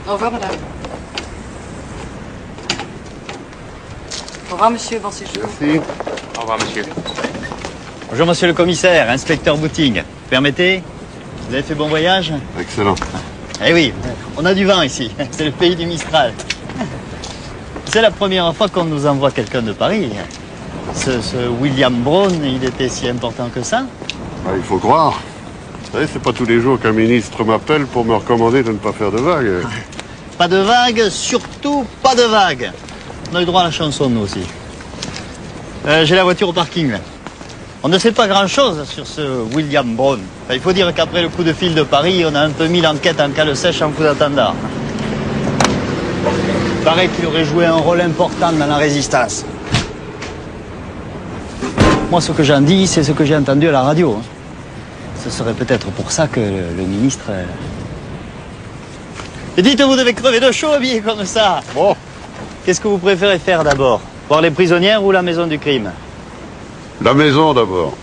Au revoir, madame. Au revoir, monsieur. Bon séjour. Merci. Au revoir, monsieur. Bonjour, monsieur le commissaire, inspecteur Bouting. Permettez? Vous avez fait bon voyage? Excellent. Eh oui, on a du vent ici. C'est le pays du Mistral. C'est la première fois qu'on nous envoie quelqu'un de Paris. Ce William Brown, il était si important que ça? Ah, il faut croire. Vous savez, c'est pas tous les jours qu'un ministre m'appelle pour me recommander de ne pas faire de vagues. Pas de vagues, surtout pas de vagues. On a eu droit à la chanson, nous aussi. J'ai la voiture au parking, là. On ne sait pas grand-chose sur ce William Brown. Enfin, il faut dire qu'après le coup de fil de Paris, on a un peu mis l'enquête en cale sèche en coup d'attendard. Il paraît qu'il aurait joué un rôle important dans la résistance. Moi, ce que j'en dis, c'est ce que j'ai entendu à la radio. Ce serait peut-être pour ça que le ministre... Et dites, vous devez crever de chaud habillé comme ça. Bon. Qu'est-ce que vous préférez faire d'abord? Voir les prisonnières ou la maison du crime? La maison d'abord.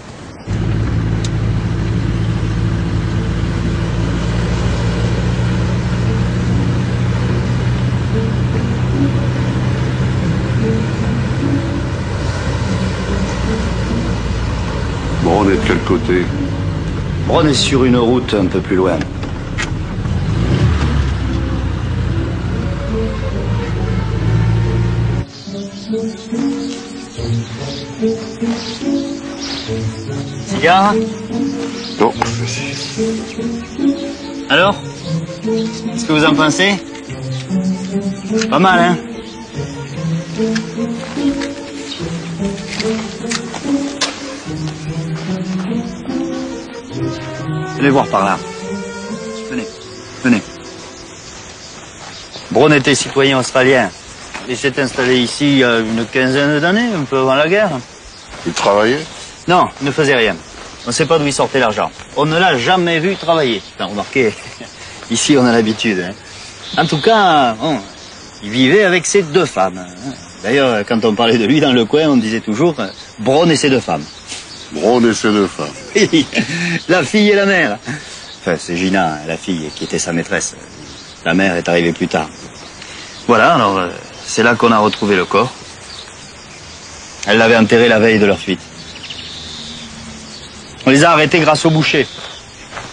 Bon, on est de quel côté? Brown est sur une route un peu plus loin. Cigare? Non, merci. Alors? Qu'est-ce que vous en pensez? Pas mal, hein? Venez voir par là. Venez, venez. Brown était citoyen australien. Il s'est installé ici il y a une quinzaine d'années, un peu avant la guerre. Il travaillait? Non, il ne faisait rien. On ne sait pas d'où il sortait l'argent. On ne l'a jamais vu travailler. Enfin, remarquez, ici on a l'habitude. Hein. En tout cas, bon, il vivait avec ses deux femmes. Hein. D'ailleurs, quand on parlait de lui dans le coin, on disait toujours Brown et ses deux femmes. Brown et ses deux femmes. Oui, la fille et la mère. Enfin, c'est Gina, la fille, qui était sa maîtresse. La mère est arrivée plus tard. Voilà, alors, c'est là qu'on a retrouvé le corps. Elle l'avait enterré la veille de leur fuite. On les a arrêtés grâce au boucher.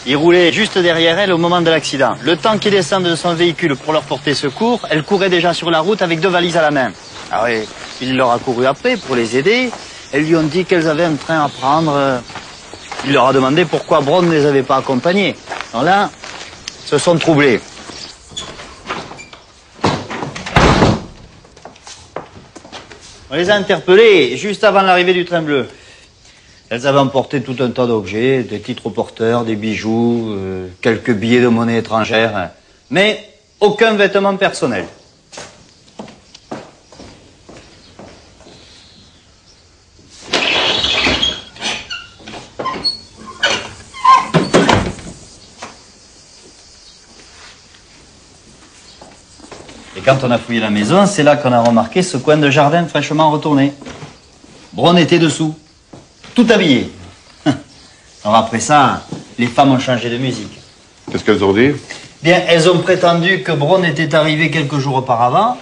Il roulait juste derrière elle au moment de l'accident. Le temps qu'ils descendent de son véhicule pour leur porter secours, elle courait déjà sur la route avec 2 valises à la main. Ah oui, il leur a couru après pour les aider. Elles lui ont dit qu'elles avaient un train à prendre. Il leur a demandé pourquoi Brown ne les avait pas accompagnés. Alors là, ils se sont troublés. On les a interpellés juste avant l'arrivée du train bleu. Elles avaient emporté tout un tas d'objets, des titres porteurs, des bijoux, quelques billets de monnaie étrangère, mais aucun vêtement personnel. Et quand on a fouillé la maison, c'est là qu'on a remarqué ce coin de jardin fraîchement retourné. Brown était dessous, tout habillé. Alors après ça, les femmes ont changé de musique. Qu'est-ce qu'elles ont dit? Bien, elles ont prétendu que Brown était arrivé quelques jours auparavant.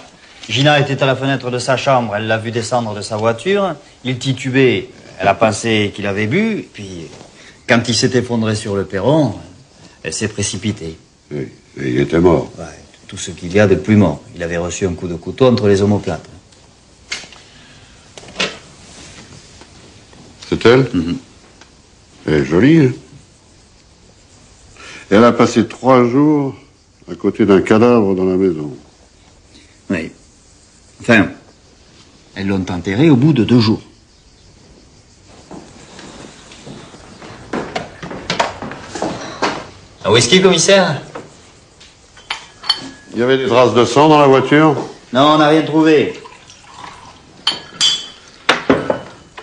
Gina était à la fenêtre de sa chambre, elle l'a vu descendre de sa voiture. Il titubait, elle a pensé qu'il avait bu. Et puis, quand il s'est effondré sur le perron, elle s'est précipitée. Oui, et il était mort. Ouais, tout ce qu'il y a de plus mort. Il avait reçu un coup de couteau entre les omoplates. C'est elle? Elle est jolie, hein. Elle a passé 3 jours à côté d'un cadavre dans la maison. Oui. Enfin, elles l'ont enterré au bout de 2 jours. Un whisky, commissaire? Il y avait des traces de sang dans la voiture? Non, on n'a rien trouvé.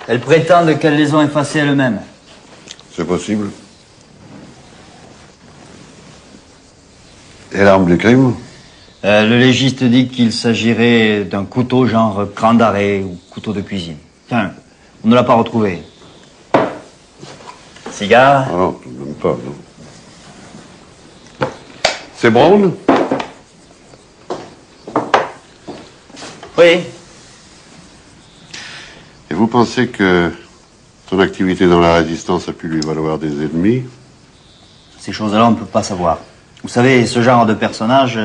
Elles prétendent qu'elles les ont effacées elles-mêmes. C'est possible. Et l'arme du crime? Le légiste dit qu'il s'agirait d'un couteau genre cran d'arrêt ou couteau de cuisine. Enfin, on ne l'a pas retrouvé. Cigare? Ah non, tout de même pas, non. C'est Brown? Oui. Et vous pensez que son activité dans la résistance a pu lui valoir des ennemis? Ces choses-là, on ne peut pas savoir. Vous savez, ce genre de personnage,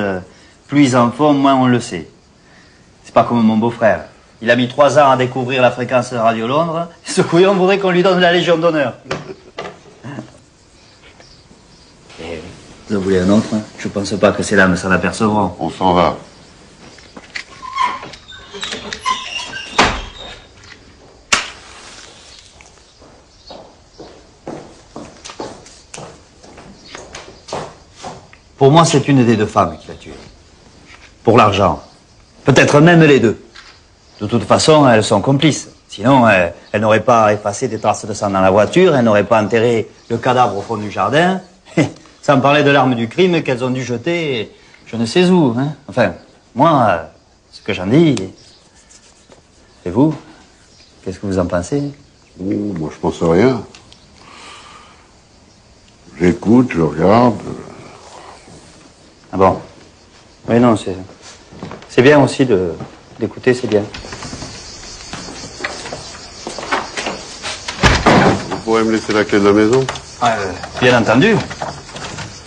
plus ils en font, moins on le sait. C'est pas comme mon beau-frère. Il a mis 3 ans à découvrir la fréquence de Radio Londres. Ce couillon voudrait qu'on lui donne la Légion d'honneur. Et vous en voulez un autre? Je pense pas que ces dames s'en apercevront. On s'en va. Pour moi, c'est une des 2 femmes qui l'a tué. Pour l'argent. Peut-être même les 2. De toute façon, elles sont complices. Sinon, elles n'auraient pas effacé des traces de sang dans la voiture, elles n'auraient pas enterré le cadavre au fond du jardin, sans parler de l'arme du crime qu'elles ont dû jeter je ne sais où. Hein. Enfin, moi, ce que j'en dis... Et vous? Qu'est-ce que vous en pensez? Moi, je pense à rien. J'écoute, je regarde. Ah bon? Oui, non, c'est bien aussi d'écouter, c'est bien. Vous pourrez me laisser la clé de la maison? Bien entendu.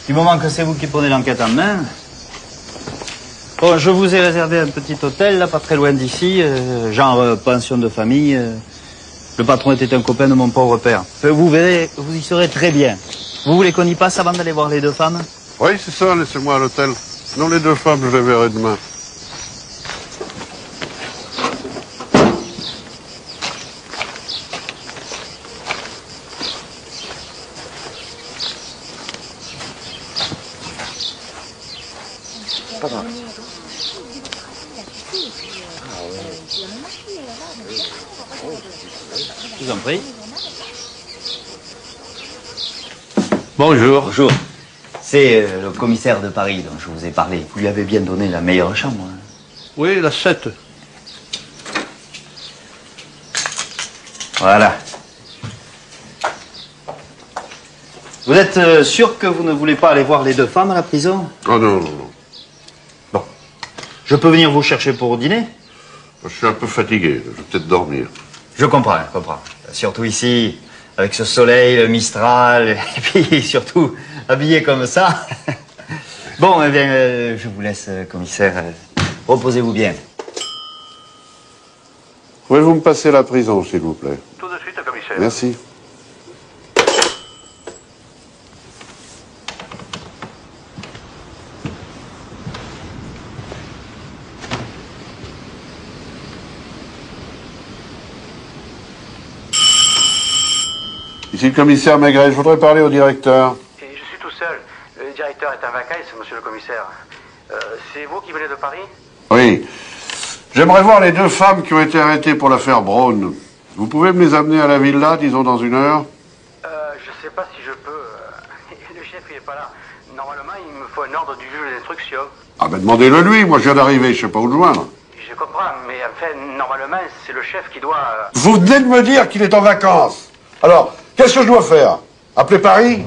Du moment que c'est vous qui prenez l'enquête en main. Bon, je vous ai réservé un petit hôtel, là, pas très loin d'ici, genre pension de famille. Le patron était un copain de mon pauvre père. Vous verrez, vous y serez très bien. Vous voulez qu'on y passe avant d'aller voir les 2 femmes? Oui, c'est ça, laissez-moi à l'hôtel. Sinon, les 2 femmes, je les verrai demain. Je vous en prie. Bonjour. Bonjour. C'est le commissaire de Paris dont je vous ai parlé. Vous lui avez bien donné la meilleure chambre. Hein. Oui, la 7. Voilà. Vous êtes sûr que vous ne voulez pas aller voir les 2 femmes à la prison? Oh non, non, non. Bon. Je peux venir vous chercher pour dîner? Je suis un peu fatigué, je vais peut-être dormir. Je comprends, je comprends. Surtout ici, avec ce soleil, le Mistral, et puis surtout habillé comme ça. Bon, eh bien, je vous laisse, commissaire. Reposez-vous bien. Pouvez-vous me passer la prison, s'il vous plaît? Tout de suite, commissaire. Merci. Ici le commissaire Maigret, je voudrais parler au directeur. Et je suis tout seul. Le directeur est en vacances, monsieur le commissaire. C'est vous qui venez de Paris? Oui. J'aimerais voir les 2 femmes qui ont été arrêtées pour l'affaire Braun. Vous pouvez me les amener à la villa, disons dans 1 heure? Je sais pas si je peux. Le chef, il est pas là. Normalement, il me faut un ordre du juge d'instruction. Ah ben demandez-le lui, moi je viens d'arriver, je sais pas où le joindre. Je comprends, mais enfin, normalement, c'est le chef qui doit... Vous venez de me dire qu'il est en vacances. Alors, qu'est-ce que je dois faire? Appeler Paris?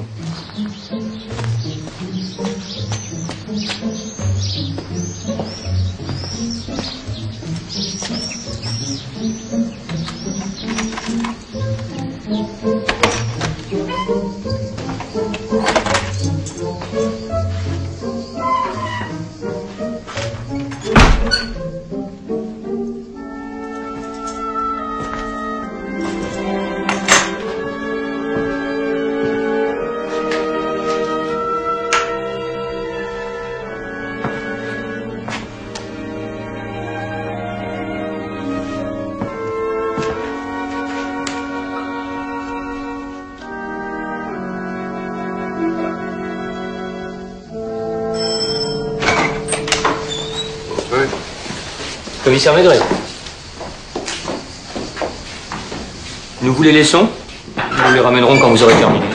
Commissaire Maigret. Nous vous les laissons. Nous les ramènerons quand vous aurez terminé.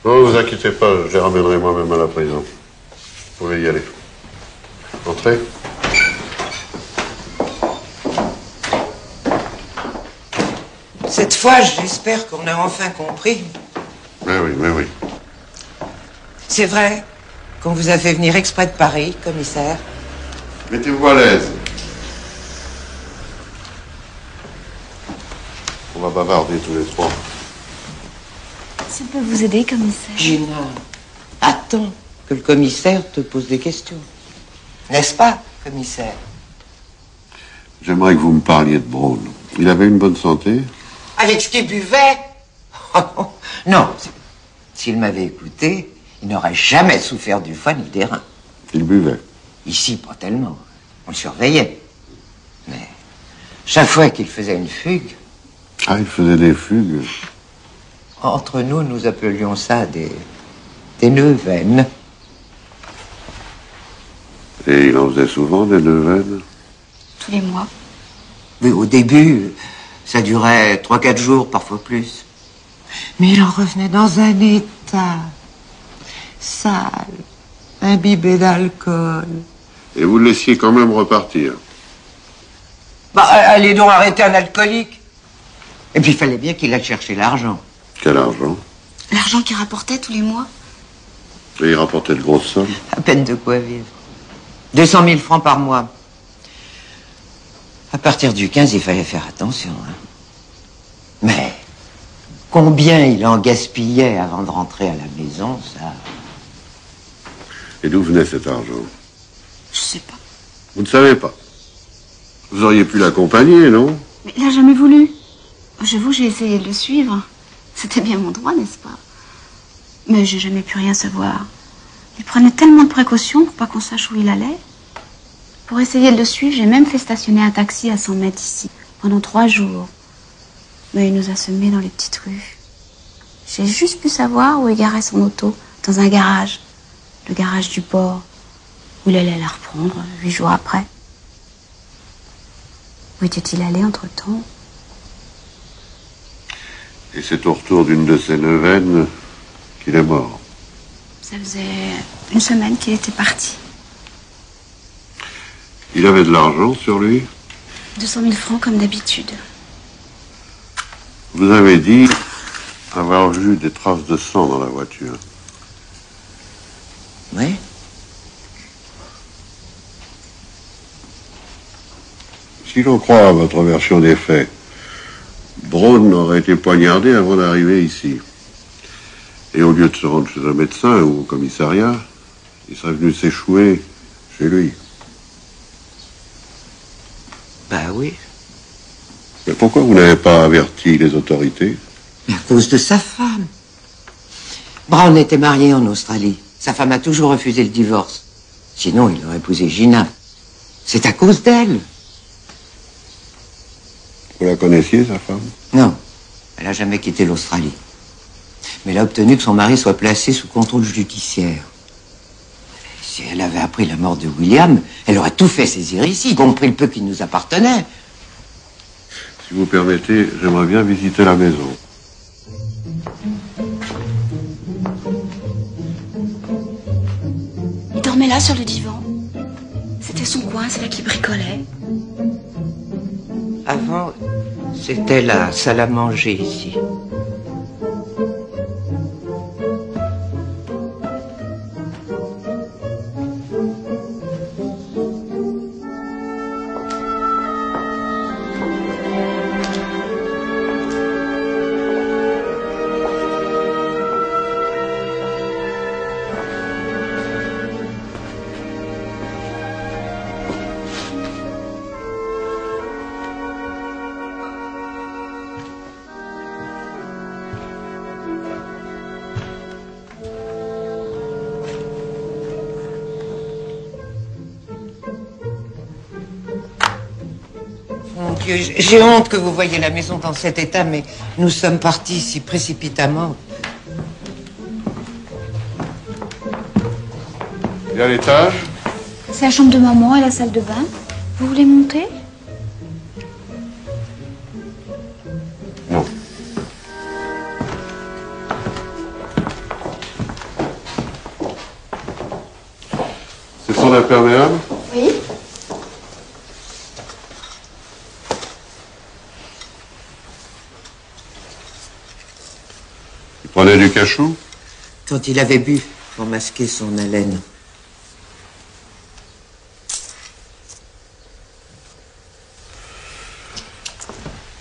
Non, ne vous inquiétez pas, je les ramènerai moi-même à la prison. Vous pouvez y aller. Entrez. Cette fois, j'espère qu'on a enfin compris. Mais oui. C'est vrai qu'on vous a fait venir exprès de Paris, commissaire. Mettez-vous à l'aise. On va bavarder tous les trois. Si on peut vous aider, commissaire. Gina, attends que le commissaire te pose des questions. N'est-ce pas, commissaire? J'aimerais que vous me parliez de Braun. Il avait une bonne santé? Avec ce qu'il buvait? Non, s'il m'avait écouté, il n'aurait jamais souffert du foie ni des reins. Il buvait? Ici, pas tellement. On le surveillait. Mais chaque fois qu'il faisait une fugue... Ah, il faisait des fugues? Entre nous, nous appelions ça des neuvaines. Et il en faisait souvent, des neuvaines? Tous les mois. Mais au début, ça durait 3-4 jours, parfois plus. Mais il en revenait dans un état sale, imbibé d'alcool. Et vous le laissiez quand même repartir? Bah, allez donc arrêter un alcoolique. Et puis il fallait bien qu'il aille chercher l'argent. Quel argent? L'argent qu'il rapportait tous les mois. Et il rapportait de grosses sommes? À peine de quoi vivre. 200 000 francs par mois. À partir du 15, il fallait faire attention. Hein. Mais combien il en gaspillait avant de rentrer à la maison, ça... Et d'où venait cet argent? Je sais pas. Vous ne savez pas? Vous auriez pu l'accompagner, non? Mais il a jamais voulu. J'avoue, j'ai essayé de le suivre. C'était bien mon droit, n'est-ce pas? Mais j'ai jamais pu rien savoir. Il prenait tellement de précautions pour pas qu'on sache où il allait. Pour essayer de le suivre, j'ai même fait stationner un taxi à 100 mètres d'ici, pendant 3 jours. Mais il nous a semés dans les petites rues. J'ai juste pu savoir où il garait son auto, dans un garage. Le garage du port, où il allait la reprendre 8 jours après. Où était-il allé entre-temps? Et c'est au retour d'une de ces neuvaines qu'il est mort. Ça faisait 1 semaine qu'il était parti. Il avait de l'argent sur lui? 200 000 francs comme d'habitude. Vous avez dit avoir vu des traces de sang dans la voiture. Oui. Si l'on croit à votre version des faits, Braun aurait été poignardé avant d'arriver ici. Et au lieu de se rendre chez un médecin ou au commissariat, il serait venu s'échouer chez lui. Bah oui. Mais pourquoi vous n'avez pas averti les autorités? Mais à cause de sa femme. Braun était marié en Australie. Sa femme a toujours refusé le divorce. Sinon, il aurait épousé Gina. C'est à cause d'elle. Vous la connaissiez, sa femme? Non, elle n'a jamais quitté l'Australie. Mais elle a obtenu que son mari soit placé sous contrôle judiciaire. Si elle avait appris la mort de William, elle aurait tout fait saisir ici, y compris le peu qui nous appartenait. Si vous permettez, j'aimerais bien visiter la maison. Il dormait là sur le divan. C'était son coin, c'est là qu'il bricolait. Avant, c'était la salle à manger ici. Mon Dieu, j'ai honte que vous voyiez la maison dans cet état, mais nous sommes partis si précipitamment. Et à l'étage? C'est la chambre de maman et la salle de bain. Vous voulez monter? Non. C'est son imperméable? Oui. Il prenait du cachou? Quand il avait bu pour masquer son haleine.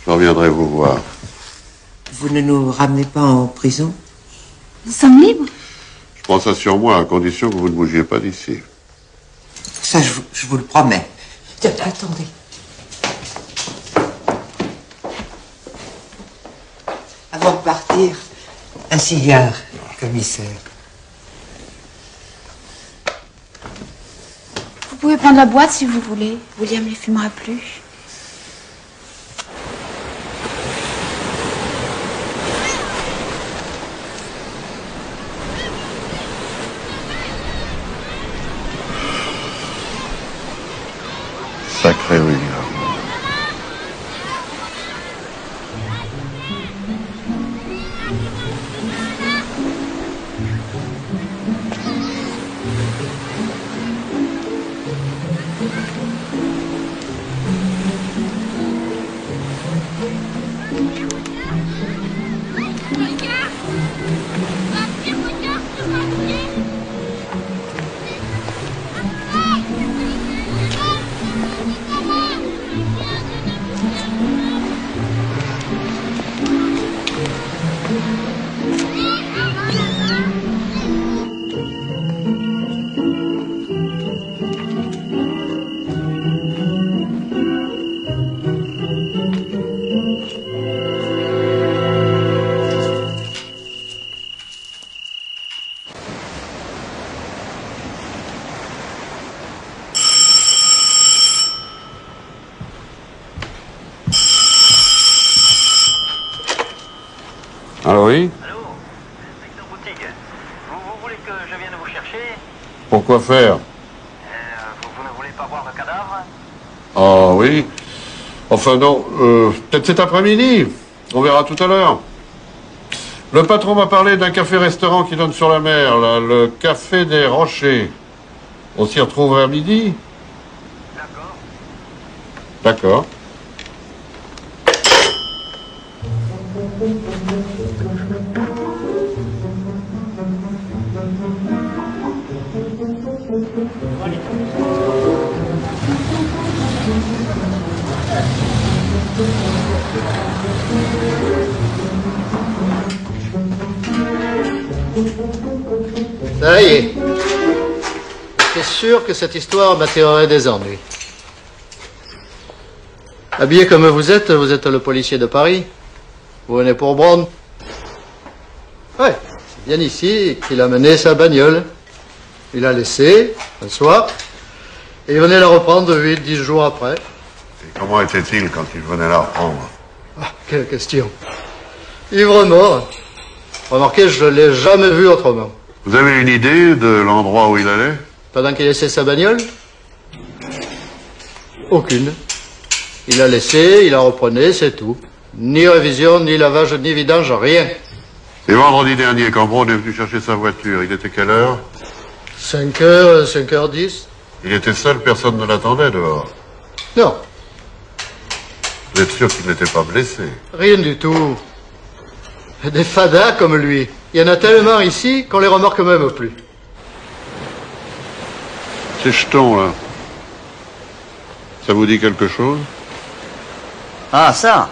Je reviendrai vous voir. Vous ne nous ramenez pas en prison? Nous sommes libres? Je prends ça sur moi, à condition que vous ne bougiez pas d'ici. Ça, je vous le promets. Tiens, attendez. Avant de partir, un cigare, commissaire. Vous pouvez prendre la boîte si vous voulez. William ne les fumera plus. Sacré William. Allô, oui? Allô, inspecteur Boutique. Vous voulez que je vienne vous chercher? Pourquoi faire? Vous ne voulez pas voir le cadavre? Ah oui. Enfin non, peut-être cet après-midi. On verra tout à l'heure. Le patron m'a parlé d'un café-restaurant qui donne sur la mer, là, le Café des Rochers. On s'y retrouve à midi? D'accord. D'accord. Ça y est. C'est sûr que cette histoire m'attirerait des ennuis. Habillé comme vous êtes le policier de Paris. Vous venez pour Braun. Ouais, c'est bien ici qu'il a mené sa bagnole. Il l'a laissée, un soir, et il venait la reprendre 8-10 jours après. Et comment était-il quand il venait la reprendre? Ah, quelle question. Ivre-mort. Remarquez, je ne l'ai jamais vu autrement. Vous avez une idée de l'endroit où il allait? Pendant qu'il laissait sa bagnole? Aucune. Il la laissait, il la reprenait, c'est tout. Ni révision, ni lavage, ni vidange, rien. Et vendredi dernier, quand Braun est venu chercher sa voiture, il était quelle heure? 5h, 5h10. Il était seul, personne ne l'attendait dehors. Non, Vous êtes sûr qu'il n'était pas blessé? rien du tout. Des fadas comme lui. Il y en a tellement ici qu'on les remarque même plus. Ces jetons, là, ça vous dit quelque chose? Ah, ça,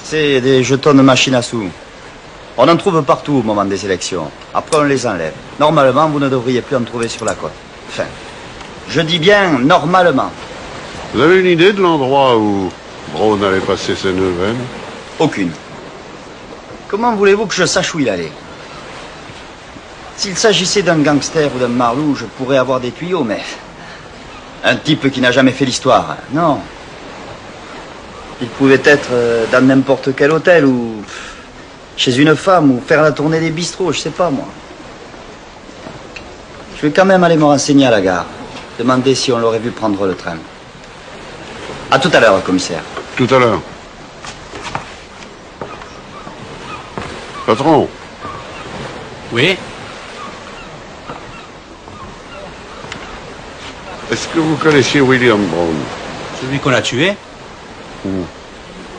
c'est des jetons de machine à sous. On en trouve partout au moment des élections. Après, on les enlève. Normalement, vous ne devriez plus en trouver sur la côte. Enfin, je dis bien normalement. Vous avez une idée de l'endroit où Braun allait passer ses neuvaines? Aucune. Comment voulez-vous que je sache où il allait? S'il s'agissait d'un gangster ou d'un marlou, je pourrais avoir des tuyaux, mais... Un type qui n'a jamais fait l'histoire, non. Il pouvait être dans n'importe quel hôtel ou... chez une femme ou faire la tournée des bistrots, je sais pas moi. Je vais quand même aller me renseigner à la gare. Demander si on l'aurait vu prendre le train. À tout à l'heure, commissaire. Tout à l'heure. Patron, Oui. est-ce que vous connaissiez William Brown? Celui qu'on a tué?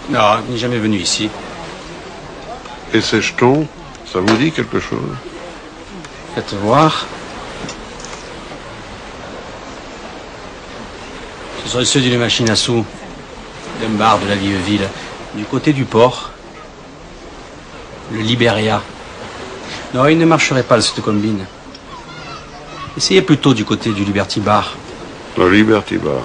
Non, il n'est jamais venu ici. Et ces jetons, ça vous dit quelque chose? Faites voir. Ce sont ceux d'une machine à sous, d'un bar de la vieille ville, du côté du port. Le Liberia. Non, il ne marcherait pas, cette combine. Essayez plutôt du côté du Liberty Bar. La Liberty Bar.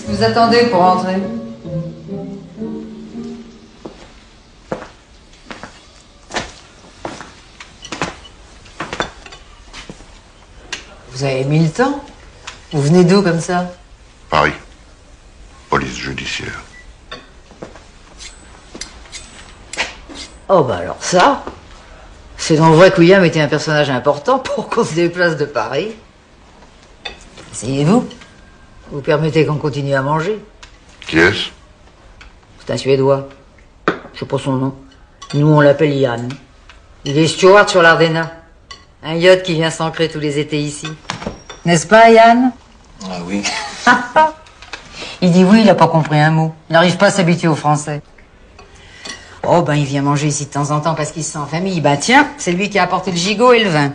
Vous attendez pour rentrer. Vous avez mis le temps? Vous venez d'où comme ça? Paris. Police judiciaire. Oh bah alors ça, c'est donc vrai que William était un personnage important pour qu'on se déplace de Paris. Asseyez-vous. Vous permettez qu'on continue à manger? Qui est-ce? C'est un Suédois. Je sais pas son nom. Nous, on l'appelle Yann. Il est steward sur l'Ardena. Un yacht qui vient s'ancrer tous les étés ici. N'est-ce pas, Yann? Ah oui. Il dit oui, il a pas compris un mot. Il n'arrive pas à s'habituer au français. Oh, ben, il vient manger ici de temps en temps parce qu'il se sent en famille. Ben, tiens, c'est lui qui a apporté le gigot et le vin.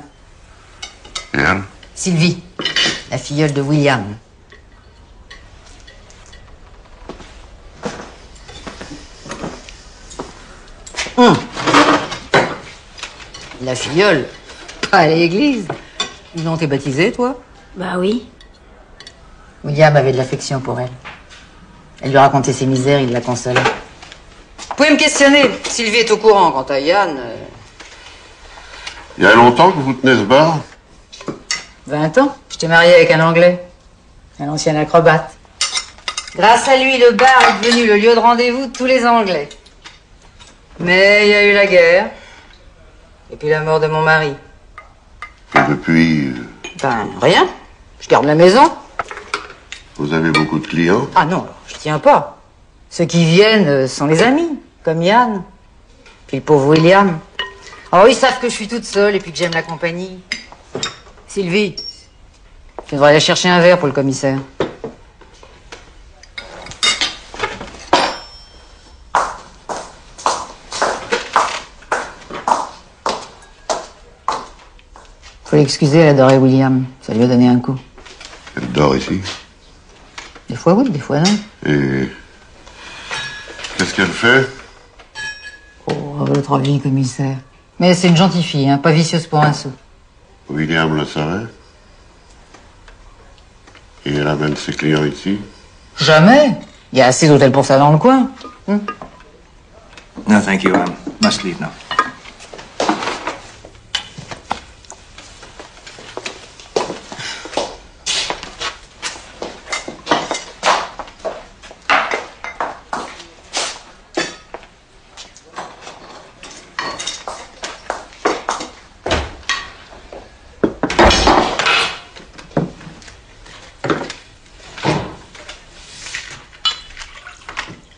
Yann? Sylvie, la filleule de William. La filleule, pas à l'église. Dis donc, t'es baptisée, toi? Bah oui. William avait de l'affection pour elle. Elle lui racontait ses misères, il la consolait. Vous pouvez me questionner. Sylvie est au courant. Quant à Yann... Il y a longtemps que vous tenez ce bar? 20 ans. J'étais mariée avec un Anglais. Un ancien acrobate. Grâce à lui, le bar est devenu le lieu de rendez-vous de tous les Anglais. Mais il y a eu la guerre. Et puis la mort de mon mari. Et depuis, Ben, rien. Je garde la maison. vous avez beaucoup de clients? Ah non, je tiens pas. Ceux qui viennent sont les amis, comme Yann. Puis le pauvre William. Oh, ils savent que je suis toute seule et puis que j'aime la compagnie. Sylvie, tu devrais aller chercher un verre pour le commissaire. Faut l'excuser, elle adorait William. Ça lui a donné un coup. Elle dort ici. Des fois oui, des fois non. Et qu'est-ce qu'elle fait? Oh, à votre avis, commissaire. Mais c'est une gentille fille, hein, pas vicieuse pour un sou. William le savait. Et elle amène ses clients ici. Jamais. Il y a assez d'hôtels pour ça dans le coin. No, thank you. I must leave now.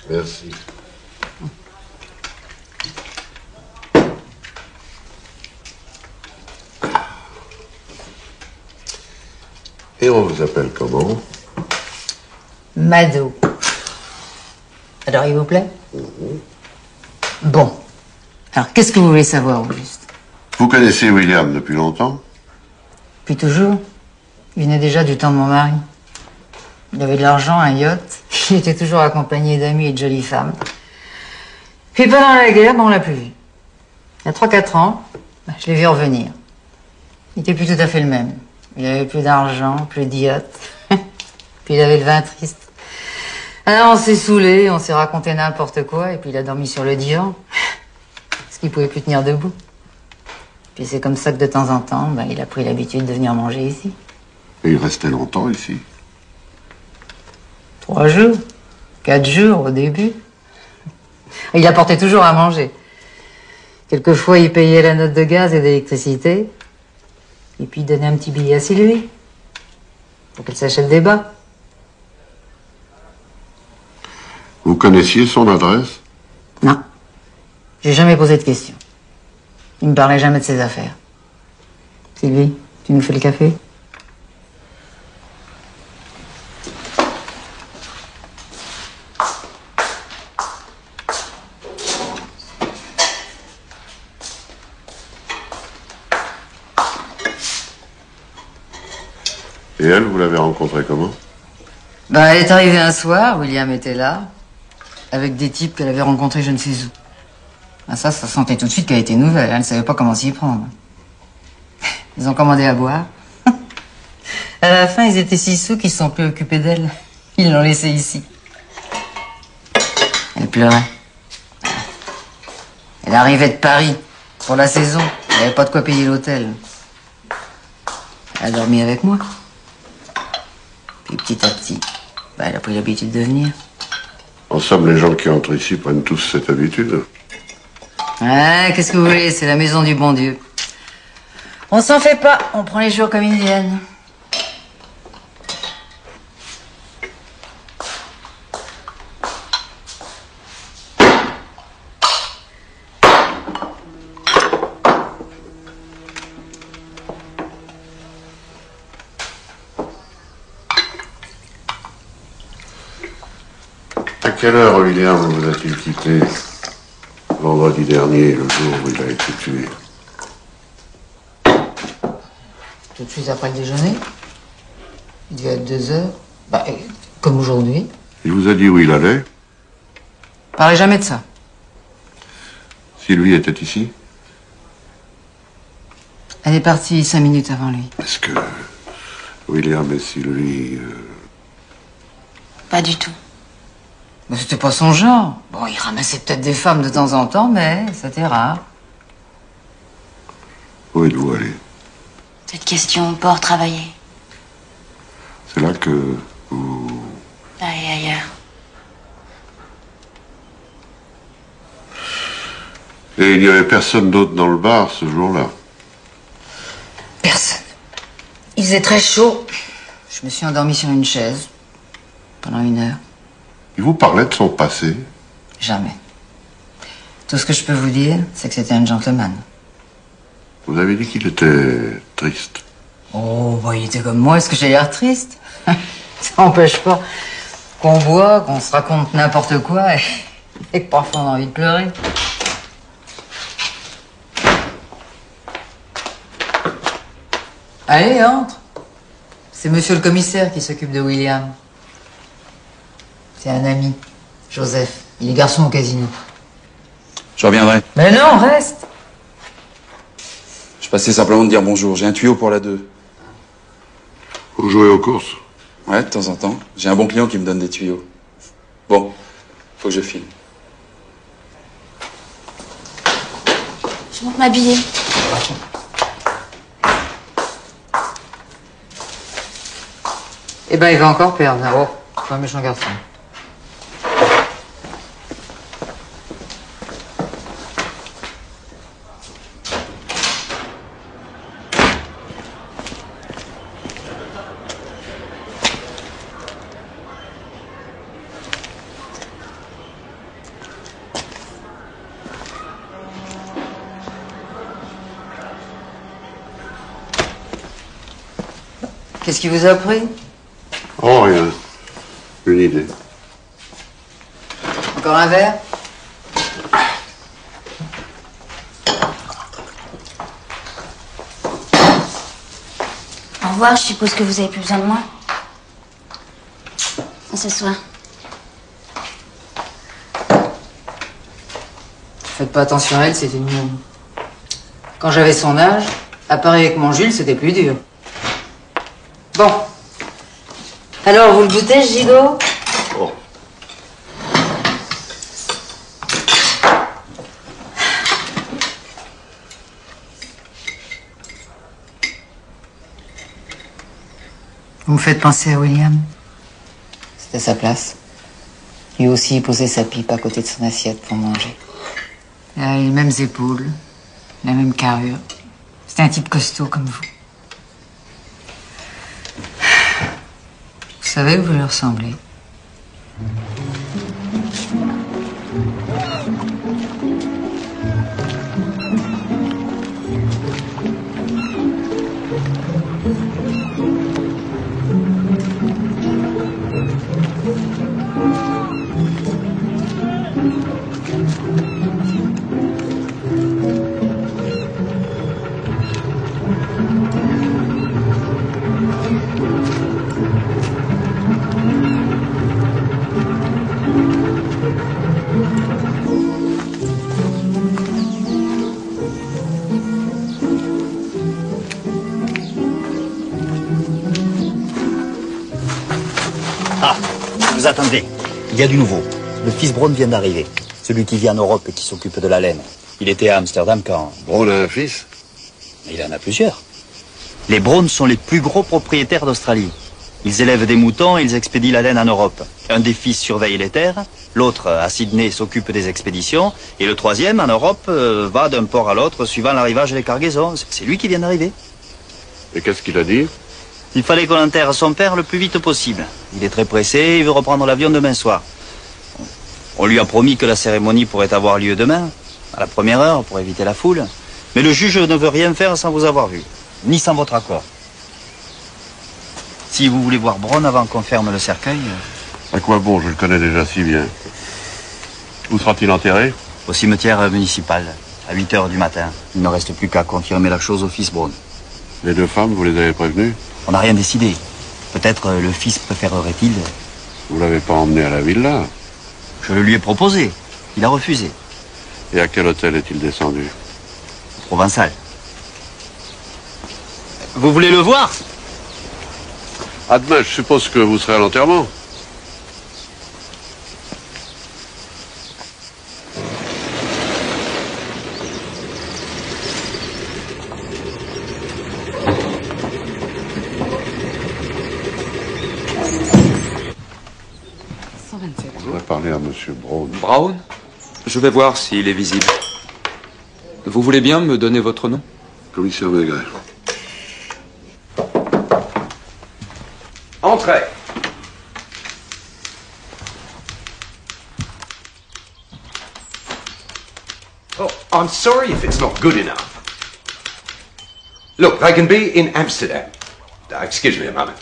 Merci. Et on vous appelle comment? Mado. Alors, il vous plaît? Bon. Alors, qu'est-ce que vous voulez savoir, au juste? Vous connaissez William depuis longtemps? Depuis toujours. Il venait déjà du temps de mon mari. Il avait de l'argent, un yacht. Il était toujours accompagné d'amis et de jolies femmes. Puis pendant la guerre, on l'a plus vu. Il y a 3-4 ans, je l'ai vu revenir. Il était plus tout à fait le même. Il avait plus d'argent, plus de yacht. Puis il avait le vin triste. Alors on s'est saoulés, on s'est raconté n'importe quoi, et puis il a dormi sur le divan. Parce qu'il pouvait plus tenir debout. Puis c'est comme ça que de temps en temps, il a pris l'habitude de venir manger ici. Et il restait longtemps ici? 3 jours, 4 jours au début. Il apportait toujours à manger. Quelquefois, il payait la note de gaz et d'électricité. Et puis, il donnait un petit billet à Sylvie. Pour qu'elle s'achète des bas. Vous connaissiez son adresse? Non. J'ai jamais posé de questions. Il me parlait jamais de ses affaires. Sylvie, tu nous fais le café? Et elle, vous l'avez rencontrée comment? Elle est arrivée un soir, William était là, avec des types qu'elle avait rencontrés je ne sais où. Ça sentait tout de suite qu'elle était nouvelle, elle ne savait pas comment s'y prendre. Ils ont commandé à boire. À la fin, ils étaient si saouls qu'ils se sont préoccupés d'elle. Ils l'ont laissée ici. Elle pleurait. Elle arrivait de Paris, pour la saison. Elle n'avait pas de quoi payer l'hôtel. Elle a dormi avec moi. Puis petit à petit, elle a pris l'habitude de venir. En somme, les gens qui entrent ici prennent tous cette habitude. Qu'est-ce que vous voulez, c'est la maison du bon Dieu. On s'en fait pas, on prend les jours comme ils viennent. À quelle heure William vous a-t-il quitté vendredi dernier, le jour où il a été tué? Tout de suite après le déjeuner. Il devait être 2 heures. Comme aujourd'hui. Il vous a dit où il allait? Parlez jamais de ça. Sylvie était ici? Elle est partie 5 minutes avant lui. Est-ce que William et Sylvie... Pas du tout. C'était pas son genre. Bon, il ramassait peut-être des femmes de temps en temps, mais c'était rare. Où êtes-vous allé? Cette question, port travailler. C'est là que vous... Là et ailleurs. Et il n'y avait personne d'autre dans le bar ce jour-là? Personne. Il faisait très chaud. Je me suis endormie sur une chaise. Pendant 1 heure. Il vous parlait de son passé? Jamais. Tout ce que je peux vous dire, c'est que c'était un gentleman. Vous avez dit qu'il était triste. Oh, il était comme moi. Est-ce que j'ai l'air triste? Ça n'empêche pas qu'on boit, qu'on se raconte n'importe quoi et que parfois on a envie de pleurer. Allez, entre. C'est monsieur le commissaire qui s'occupe de William. C'est un ami, Joseph. Il est garçon au casino. Je reviendrai. Mais non, reste. Je passais simplement de dire bonjour. J'ai un tuyau pour la 2. Vous jouez aux courses? Ouais, de temps en temps. J'ai un bon client qui me donne des tuyaux. Bon, faut que je file. Je monte m'habiller. Il va encore perdre. Oh, c'est un méchant garçon. Qu'est-ce qui vous a pris? Oh, rien. Une idée. Encore un verre? Au revoir, je suppose que vous avez plus besoin de moi. À ce soir. Faites pas attention à elle, c'est une môme. Quand j'avais son âge, à Paris avec mon Jules, c'était plus dur. Bon. Alors, vous le goûtez, ce gigot? Oh. Vous me faites penser à William. C'était sa place. Lui aussi, il posait sa pipe à côté de son assiette pour manger. Il a les mêmes épaules, la même carrure. C'était un type costaud comme vous. Vous savez que vous lui ressemblez. Vous attendez, il y a du nouveau. Le fils Braun vient d'arriver. Celui qui vit en Europe et qui s'occupe de la laine. Il était à Amsterdam quand... Braun a un fils? Il en a plusieurs. Les Braun sont les plus gros propriétaires d'Australie. Ils élèvent des moutons et ils expédient la laine en Europe. Un des fils surveille les terres, l'autre à Sydney s'occupe des expéditions, et le troisième en Europe va d'un port à l'autre suivant l'arrivage des cargaisons. C'est lui qui vient d'arriver. Et qu'est-ce qu'il a dit? Il fallait qu'on enterre son père le plus vite possible. Il est très pressé, il veut reprendre l'avion demain soir. On lui a promis que la cérémonie pourrait avoir lieu demain, à la première heure, pour éviter la foule. Mais le juge ne veut rien faire sans vous avoir vu, ni sans votre accord. Si vous voulez voir Braun avant qu'on ferme le cercueil... À quoi bon? Je le connais déjà si bien. Où sera-t-il enterré? Au cimetière municipal, à 8 h du matin. Il ne reste plus qu'à confirmer la chose au fils Braun. Les deux femmes, vous les avez prévenues? On n'a rien décidé. Peut-être le fils préférerait-il... Vous l'avez pas emmené à la villa? Je le lui ai proposé. Il a refusé. Et à quel hôtel est-il descendu? Provençal. Vous voulez le voir? À demain, je suppose que vous serez à l'enterrement. Je voudrais parler à Monsieur Braun. Braun? Je vais voir s'il est visible. Vous voulez bien me donner votre nom? Commissaire Maigret. Entrez. Oh, I'm sorry if it's not good enough. Look, they can be in Amsterdam. Excuse me a moment.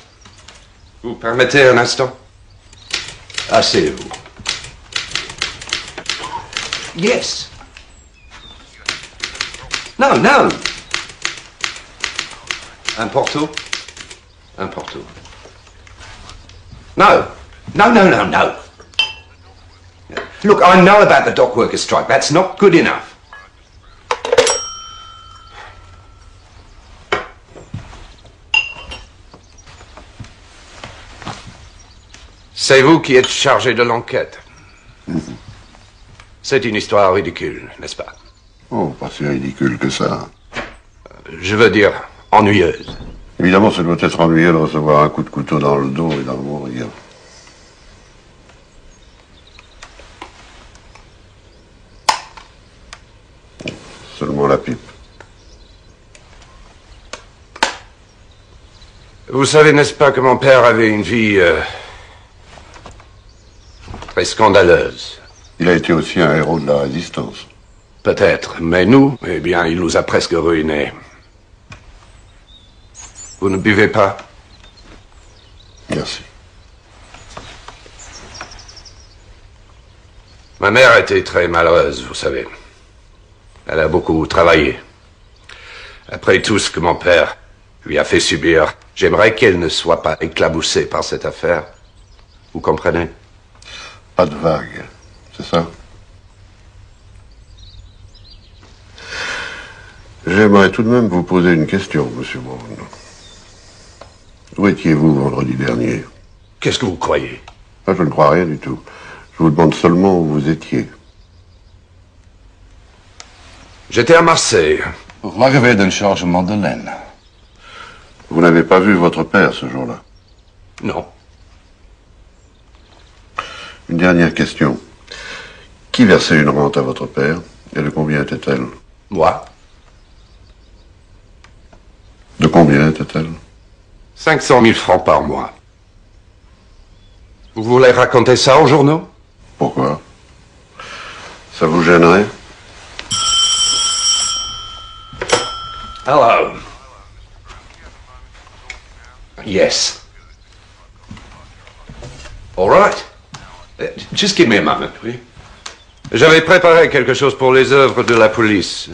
Vous permettez un instant? Asseyez-vous. Yes. No, no. Un Porto? Un Porto. No. No, no, no, no. Look, I know about the dock workers' strike. That's not good enough. C'est vous qui êtes chargé de l'enquête. C'est une histoire ridicule, n'est-ce pas? Oh, pas si ridicule que ça. Je veux dire, ennuyeuse. Évidemment, ça doit être ennuyeux de recevoir un coup de couteau dans le dos et d'en mourir. Seulement la pipe. Vous savez, n'est-ce pas, que mon père avait une vie très scandaleuse. Il a été aussi un héros de la résistance. Peut-être, mais nous, eh bien, il nous a presque ruinés. Vous ne buvez pas? Merci. Ma mère était très malheureuse, vous savez. Elle a beaucoup travaillé. Après tout ce que mon père lui a fait subir, j'aimerais qu'elle ne soit pas éclaboussée par cette affaire. Vous comprenez? Pas de vague, c'est ça? J'aimerais tout de même vous poser une question, monsieur Brown. Où étiez-vous vendredi dernier? Qu'est-ce que vous croyez? Je ne crois rien du tout. Je vous demande seulement où vous étiez. J'étais à Marseille. Pour l'arrivée d'un chargement de laine. Vous n'avez pas vu votre père ce jour-là? Non. Une dernière question. Qui versait une rente à votre père? Et de combien était-elle? Moi. De combien était-elle? 500 000 francs par mois. Vous voulez raconter ça aux journaux? Pourquoi? Ça vous gênerait? Hello. Yes. All right. Just give me a moment, oui. J'avais préparé quelque chose pour les œuvres de la police.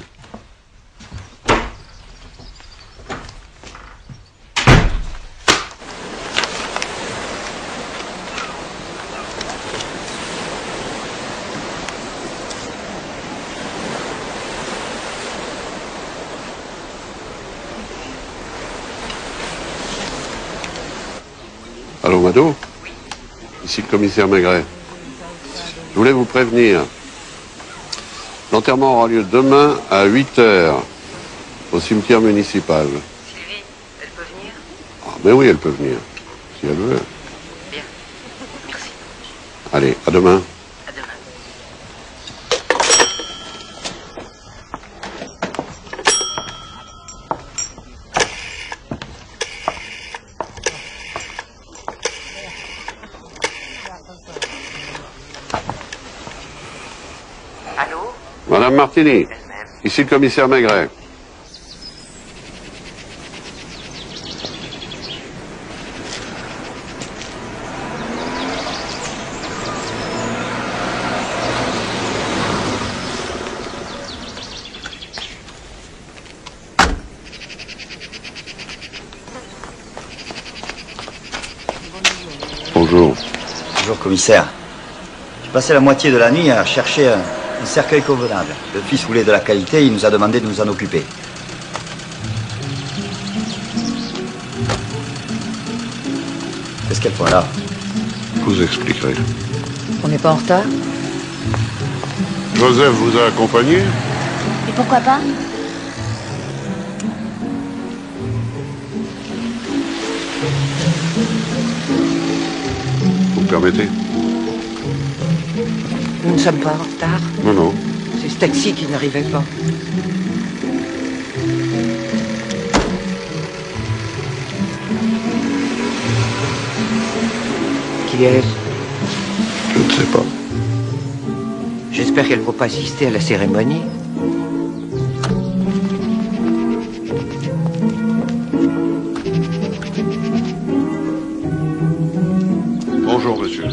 Allô, Mado? Ici le commissaire Maigret. Je voulais vous prévenir. L'enterrement aura lieu demain à 8h au cimetière municipal. Sylvie, elle peut venir? Ah, mais oui, elle peut venir, si elle veut. Bien. Merci. Allez, à demain. À demain. Allô? Madame Martini, ici le commissaire Maigret. Bonjour. Bonjour, commissaire. J'ai passé la moitié de la nuit à chercher un cercueil convenable. Le fils voulait de la qualité, il nous a demandé de nous en occuper. Qu'est-ce qu'elle fait là? Je vous expliquerai. On n'est pas en retard? Joseph vous a accompagné? Et pourquoi pas? Vous me permettez? Nous ne sommes pas en retard. Non, non. C'est ce taxi qui n'arrivait pas. Qui est-ce? Je ne sais pas. J'espère qu'elle ne va pas assister à la cérémonie. Bonjour, monsieur.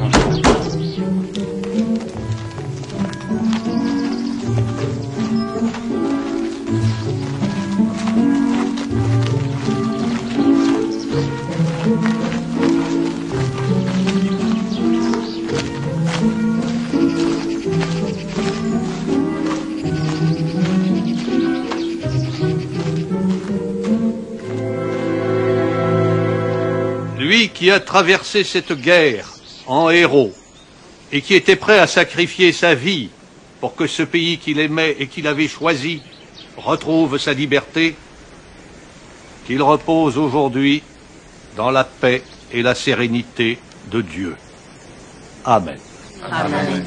Lui qui a traversé cette guerre en héros et qui était prêt à sacrifier sa vie pour que ce pays qu'il aimait et qu'il avait choisi retrouve sa liberté, qu'il repose aujourd'hui dans la paix et la sérénité de Dieu. Amen. Amen.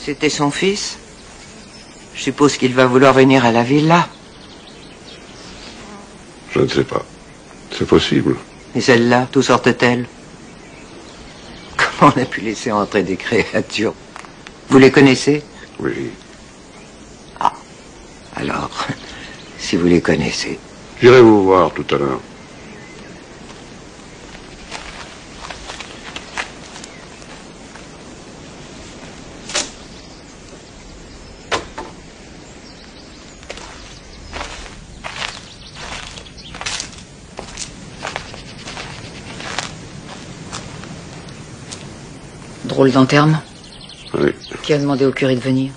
C'était son fils. Je suppose qu'il va vouloir venir à la villa. Je ne sais pas. C'est possible. Et celle-là, d'où sortent-elles? Comment on a pu laisser entrer des créatures? Vous les connaissez? Oui. Ah. Alors, si vous les connaissez. J'irai vous voir tout à l'heure. Drôle d'enterrement. Oui. Qui a demandé au curé de venir?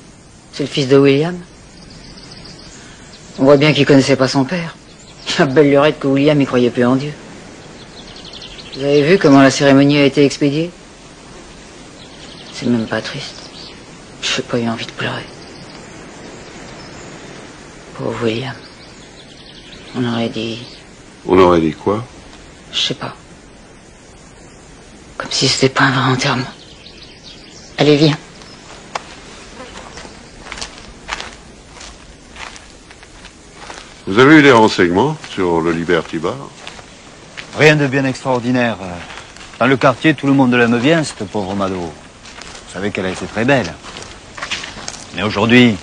C'est le fils de William. On voit bien qu'il connaissait pas son père. La belle lurette que William y croyait plus en Dieu. Vous avez vu comment la cérémonie a été expédiée? C'est même pas triste. J'ai pas eu envie de pleurer. Pauvre William. On aurait dit... On aurait dit quoi? Je sais pas. Comme si c'était pas un vrai enterrement. Allez, viens. Vous avez eu des renseignements sur le Liberty Bar? Rien de bien extraordinaire. Dans le quartier, tout le monde l'aime bien, cette pauvre Mado. Vous savez qu'elle a été très belle. Mais aujourd'hui,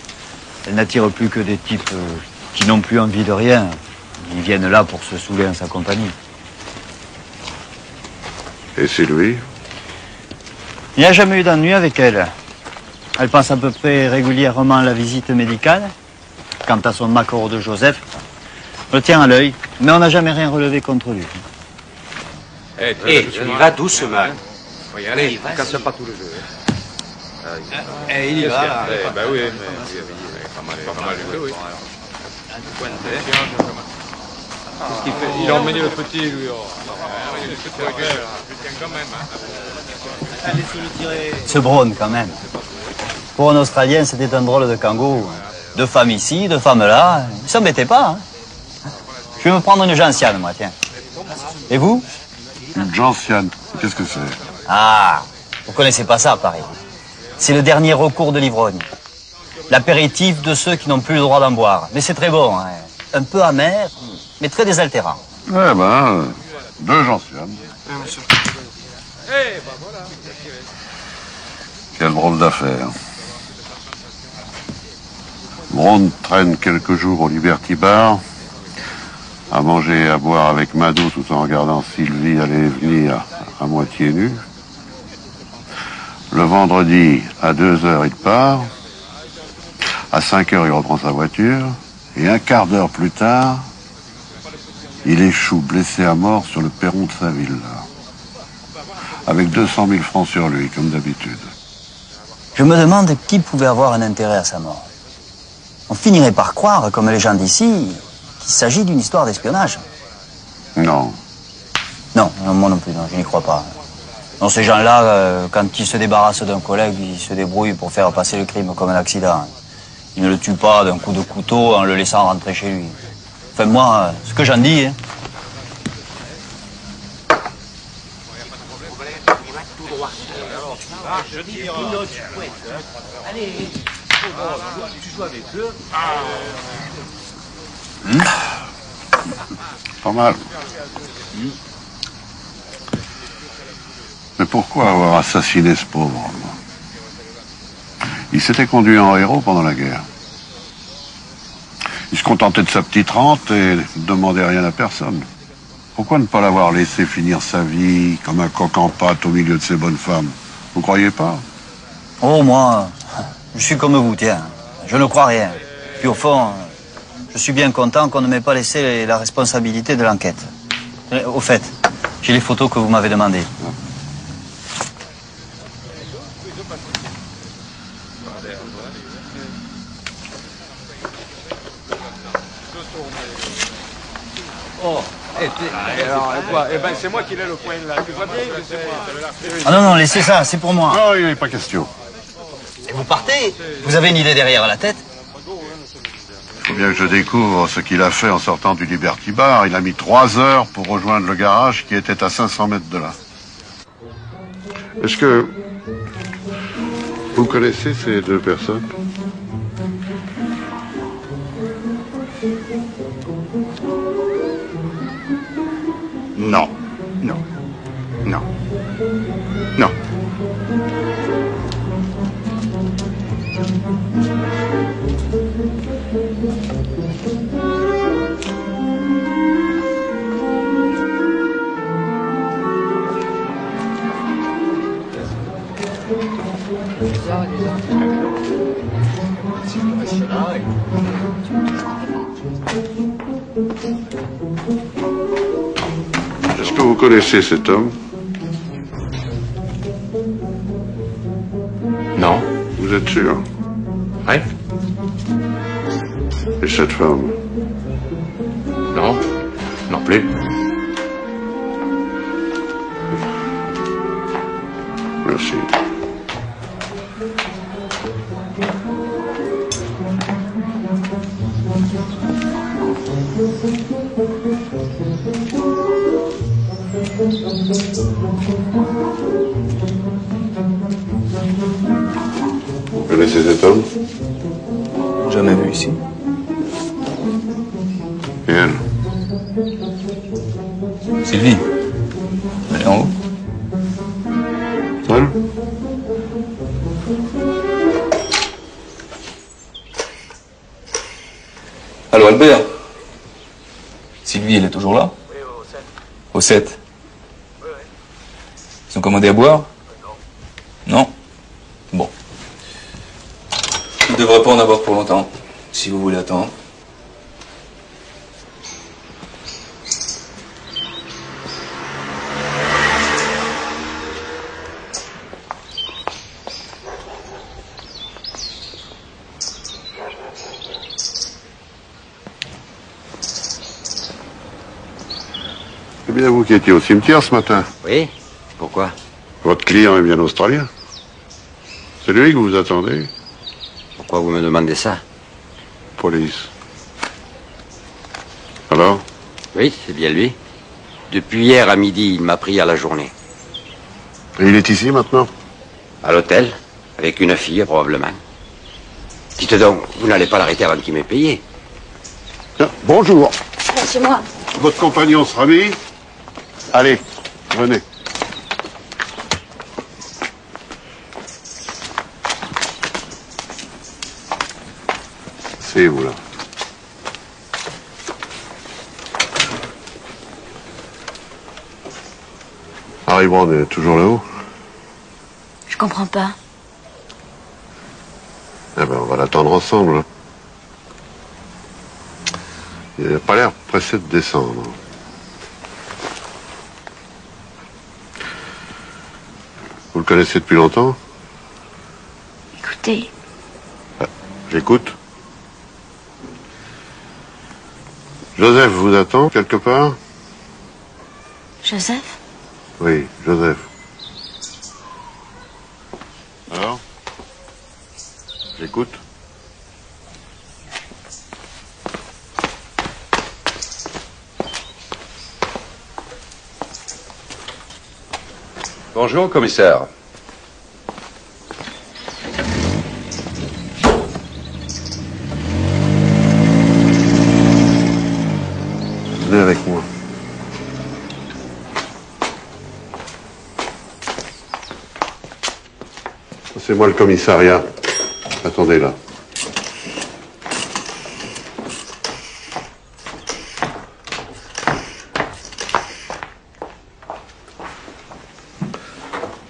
elle n'attire plus que des types qui n'ont plus envie de rien. Ils viennent là pour se saouler en sa compagnie. Et Sylvie? Il n'y a jamais eu d'ennui avec elle. Elle passe à peu près régulièrement la visite médicale. Quant à son maquereau de Joseph, on le tient à l'œil, mais on n'a jamais rien relevé contre lui. Il va doucement. Oui, allez, ne casse pas tout le jeu. Il y va, là. Bah oui, mais pas mal du tout, oui. Qu'est-ce qu'il fait? Il a emmené le petit, lui. Ce Brown, quand même. Pour un Australien, c'était un drôle de kangourou. Deux femmes ici, deux femmes là. Il ne s'embêtait pas. Hein. Je vais me prendre une gentiane, moi, tiens. Et vous? Une gentiane, qu'est-ce que c'est? Ah, vous connaissez pas ça, à Paris. C'est le dernier recours de l'ivrogne. L'apéritif de ceux qui n'ont plus le droit d'en boire. Mais c'est très bon, hein. Un peu amer, mais très désaltérant. Eh ben, deux gentianes. Quelle drôle d'affaire. Brown traîne quelques jours au Liberty Bar, à manger et à boire avec Mado tout en regardant Sylvie aller et venir à moitié nue. Le vendredi, à 2h, il part. À 5h, il reprend sa voiture. Et un quart d'heure plus tard, il échoue blessé à mort sur le perron de sa villa. Avec 200 000 francs sur lui, comme d'habitude. Je me demande qui pouvait avoir un intérêt à sa mort. On finirait par croire, comme les gens d'ici, qu'il s'agit d'une histoire d'espionnage. Non. Non, moi non plus, non, je n'y crois pas. Non, ces gens-là, quand ils se débarrassent d'un collègue, ils se débrouillent pour faire passer le crime comme un accident. Ils ne le tuent pas d'un coup de couteau en le laissant rentrer chez lui. Enfin, moi, ce que j'en dis, hein. Pas mal. Mais pourquoi avoir assassiné ce pauvre homme? Il s'était conduit en héros pendant la guerre. Il se contentait de sa petite rente et ne demandait rien à personne. Pourquoi ne pas l'avoir laissé finir sa vie comme un coq en pâte au milieu de ses bonnes femmes? Vous croyez pas? Oh, moi, je suis comme vous, tiens. Je ne crois rien. Puis au fond, je suis bien content qu'on ne m'ait pas laissé la responsabilité de l'enquête. Au fait, j'ai les photos que vous m'avez demandées. Oh, alors, quoi? Eh ben, c'est moi qui l'ai le coin là. Tu vois bien que c'est moi. Ah non, non, laissez ça, c'est pour moi. Non, il n'est pas question. Et vous partez? Vous avez une idée derrière la tête? Il faut bien que je découvre ce qu'il a fait en sortant du Liberty Bar. Il a mis 3 heures pour rejoindre le garage qui était à 500 mètres de là. Est-ce que vous Vous connaissez ces deux personnes? Non. Non. Non. Non. Est-ce que vous connaissez cet homme? Non. Vous êtes sûr? Oui. Et cette femme? Non. Non plus. Merci. Vous connaissez cet homme? Jamais vu ici. Et elle? Sylvie. Elle est en haut. Seule? Allô, Albert? Sylvie, elle est toujours là? Oui, au 7. Au 7? Oui, oui. Ils ont commandé à boire? Non. Bon. Il ne devrait pas en avoir pour longtemps, si vous voulez attendre. C'est bien vous qui étiez au cimetière ce matin. Oui? Pourquoi? Votre client est bien australien. C'est lui que vous attendez? Pourquoi vous me demandez ça? Police. Alors? Oui, c'est bien lui. Depuis hier à midi, il m'a pris à la journée. Et il est ici maintenant? À l'hôtel, avec une fille probablement. Dites donc, vous n'allez pas l'arrêter avant qu'il m'ait payé. Tiens, bonjour. C'est moi. Votre compagnon sera mis? Allez, venez. C'est vous là. Harry Brown est toujours là-haut? Je comprends pas. Eh ben, on va l'attendre ensemble. Hein. Il n'a pas l'air pressé de descendre. Vous le connaissez depuis longtemps? Écoutez, J'écoute. Joseph vous attend quelque part? Joseph? Oui, Joseph. Alors? J'écoute. Bonjour, commissaire. Venez avec moi. C'est moi le commissariat. Attendez là.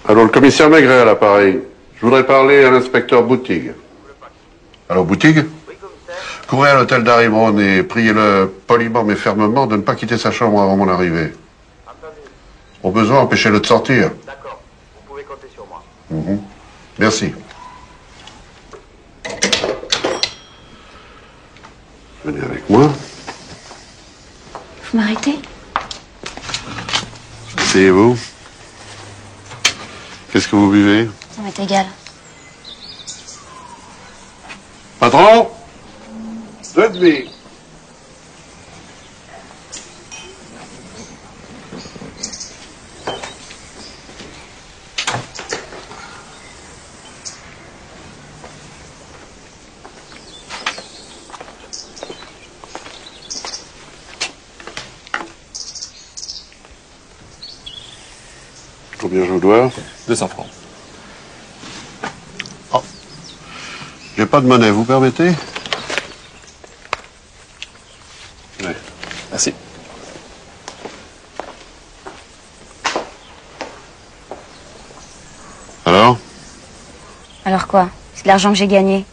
Alors, le commissaire Maigret à l'appareil. Je voudrais parler à l'inspecteur Boutig. Alors, Boutig? Courez à l'hôtel d'Harry Brown et priez-le poliment mais fermement de ne pas quitter sa chambre avant mon arrivée. Au besoin, empêchez-le de sortir. D'accord, vous pouvez compter sur moi. Merci. Venez avec moi. Vous m'arrêtez? Asseyez-vous. Qu'est-ce que vous buvez? Ça m'est égal. Patron? 2,5. Combien je vous dois? 200 francs. Oh. J'ai pas de monnaie, vous permettez? Oui. Merci. Alors? Alors quoi? C'est de l'argent que j'ai gagné.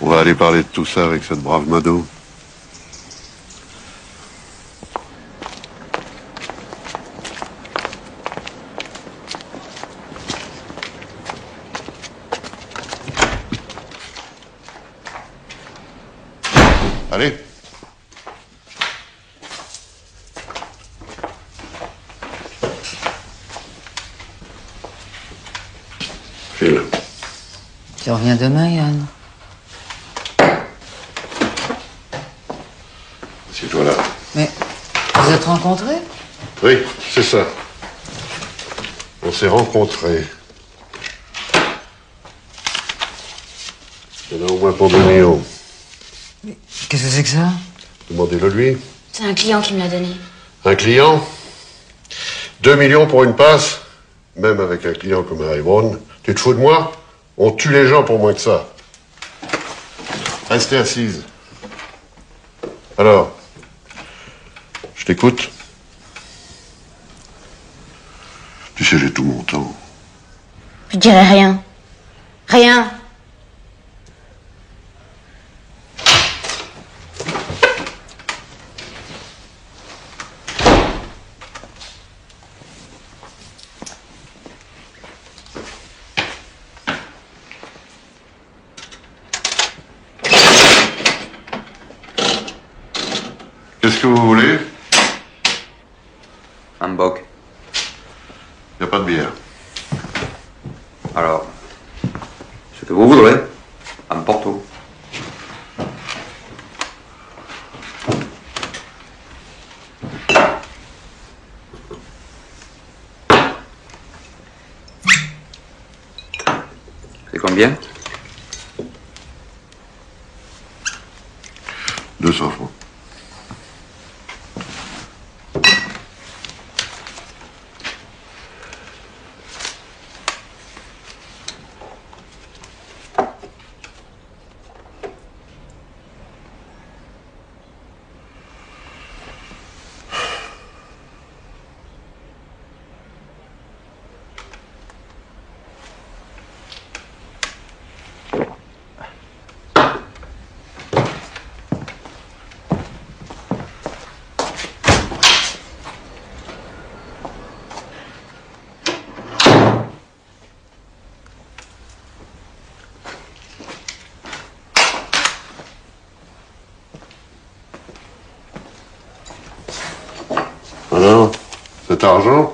On va aller parler de tout ça avec cette brave Mado. Allez. File. Tu reviens demain, Yann? Assieds-toi là. Mais vous êtes rencontrés? Oui, c'est ça. On s'est rencontrés. Il y en a au moins pour 2 millions. Qu'est-ce que c'est que ça? Demandez-le lui. C'est un client qui me l'a donné. Un client? 2 millions pour une passe? Même avec un client comme Harry Brown. Tu te fous de moi? On tue les gens pour moins que ça. Restez assise. Alors, je t'écoute. Tu sais, j'ai tout mon temps. Je dirai rien. Rien. Qu'est-ce que vous voulez? Un boc. Il n'y a pas de bière. Alors, ce que vous voudrez, un porto. C'est combien? 200 francs. Alors, cet argent?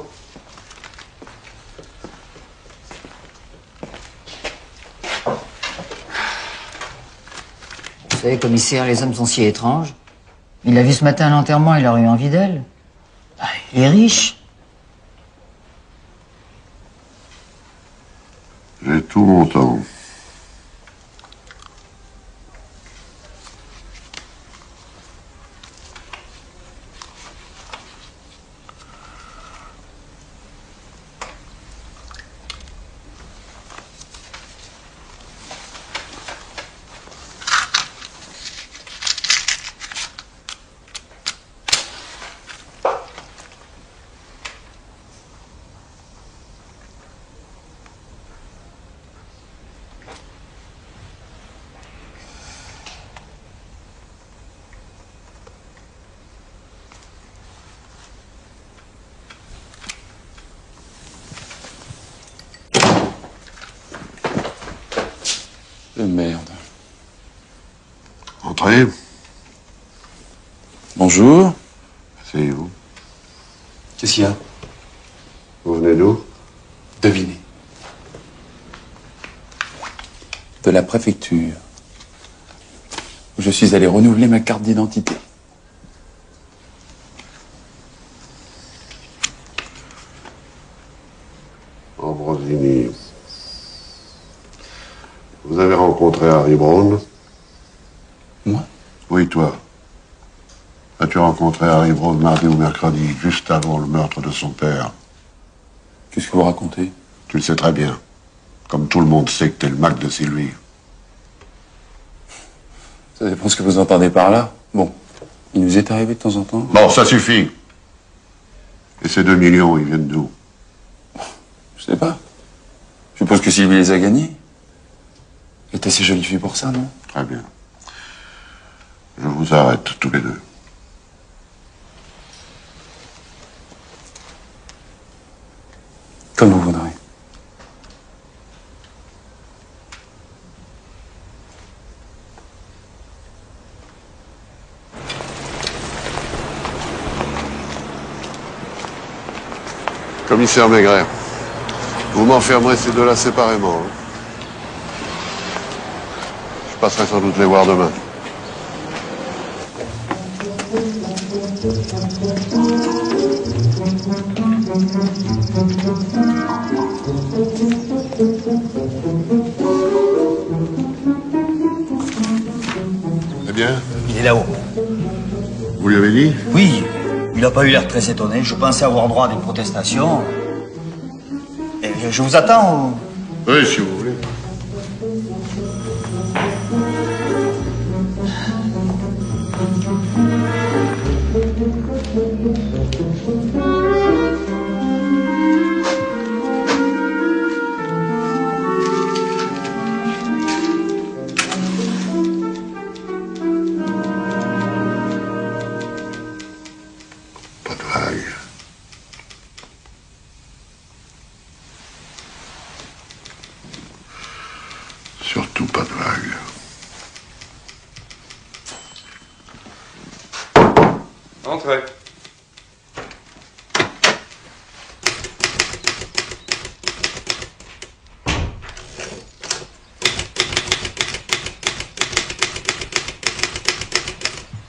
Vous savez, commissaire, les hommes sont si étranges. Il l'a vu ce matin à l'enterrement, il aurait eu envie d'elle. Ah, il est riche. J'ai tout mon temps. Merde. Entrez. Bonjour. Asseyez-vous. Qu'est-ce qu'il y a? Vous venez d'où? Devinez. De la préfecture. Où je suis allé renouveler ma carte d'identité. Ambrosini. Vous avez rencontré Harry Brown? Moi? Oui, toi. As-tu rencontré Harry Brown mardi ou mercredi, juste avant le meurtre de son père? Qu'est-ce que vous racontez? Tu le sais très bien. Comme tout le monde sait que t'es le Mac de Sylvie. Ça dépend ce que vous entendez par là. Bon, il nous est arrivé de temps en temps. Bon, ça suffit. Et ces 2 millions, ils viennent d'où? Je sais pas. Je suppose que Sylvie les a gagnés. Elle est assez jolie fille pour ça, non? Très bien. Je vous arrête tous les deux. Comme vous voudrez. Commissaire Maigret, vous m'enfermerez ces deux-là séparément. Hein. Je passerai sans doute les voir demain. Eh bien? Il est là-haut. Vous lui avez dit? Oui, il n'a pas eu l'air très étonné. Je pensais avoir droit à des protestations. Et je vous attends ou... Oui, si vous voulez. Pas de vague. Surtout pas de vague. Entrez.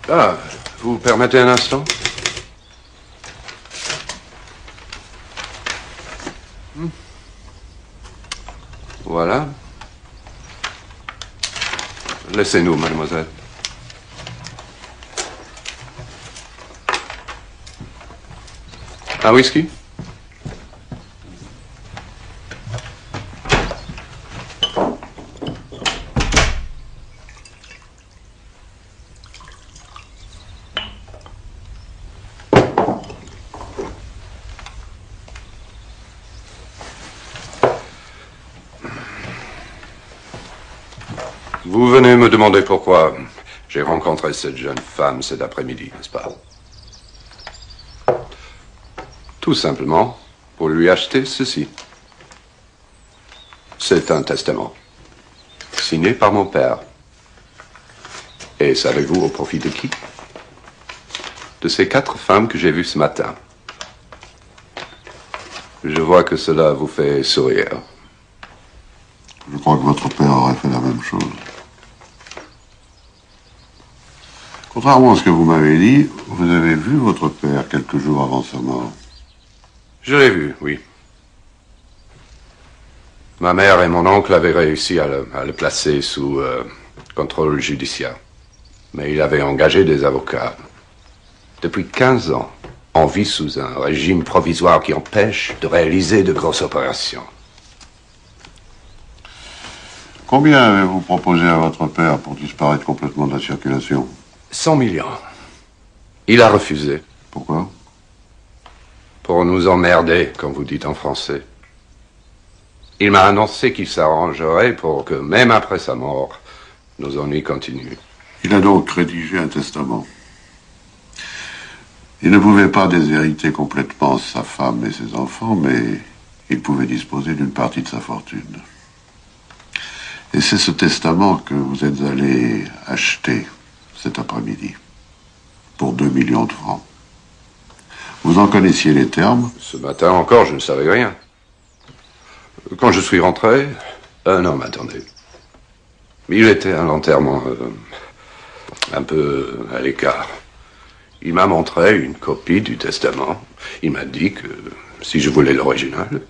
Ah, vous permettez un instant? Voilà. Laissez-nous, mademoiselle. Un whisky? Vous venez me demander pourquoi j'ai rencontré cette jeune femme cet après-midi, n'est-ce pas? Tout simplement pour lui acheter ceci. C'est un testament, signé par mon père. Et savez-vous au profit de qui? De ces 4 femmes que j'ai vues ce matin. Je vois que cela vous fait sourire. Je crois que votre père aurait fait la même chose. Contrairement à ce que vous m'avez dit, vous avez vu votre père quelques jours avant sa mort. Je l'ai vu, oui. Ma mère et mon oncle avaient réussi à le placer sous contrôle judiciaire. Mais il avait engagé des avocats. Depuis 15 ans, on vit sous un régime provisoire qui empêche de réaliser de grosses opérations. Combien avez-vous proposé à votre père pour disparaître complètement de la circulation? 100 millions. Il a refusé. Pourquoi? Pour nous emmerder, comme vous dites en français. Il m'a annoncé qu'il s'arrangerait pour que, même après sa mort, nos ennuis continuent. Il a donc rédigé un testament. Il ne pouvait pas déshériter complètement sa femme et ses enfants, mais il pouvait disposer d'une partie de sa fortune. Et c'est ce testament que vous êtes allé acheter cet après-midi, pour 2 millions de francs. Vous en connaissiez les termes? Ce matin encore, je ne savais rien. Quand je suis rentré, un homme attendait. Il était à l'enterrement, un peu à l'écart. Il m'a montré une copie du testament. Il m'a dit que si je voulais l'original,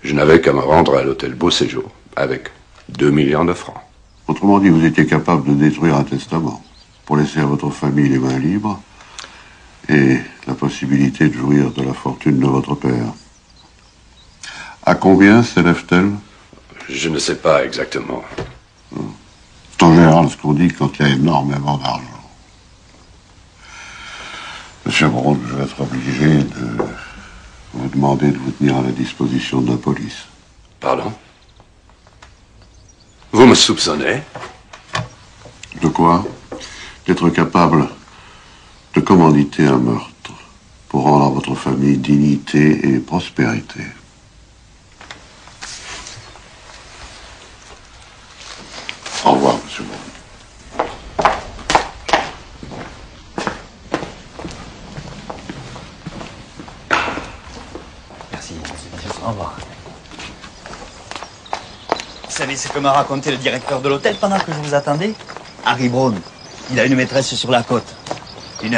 je n'avais qu'à me rendre à l'hôtel Beau Séjour, avec 2 millions de francs. Autrement dit, vous étiez capable de détruire un testament pour laisser à votre famille les mains libres et la possibilité de jouir de la fortune de votre père. À combien s'élève-t-elle? Je ne sais pas exactement. C'est en général ce qu'on dit quand il y a énormément d'argent. Monsieur Braun, je vais être obligé de vous demander de vous tenir à la disposition de la police. Pardon? Vous me soupçonnez? De quoi? D'être capable de commanditer un meurtre pour rendre à votre famille dignité et prospérité. Au revoir, monsieur Braun. Merci. Au revoir. Vous savez ce que m'a raconté le directeur de l'hôtel pendant que je vous attendais? Harry Braun. Il a une maîtresse sur la côte. Une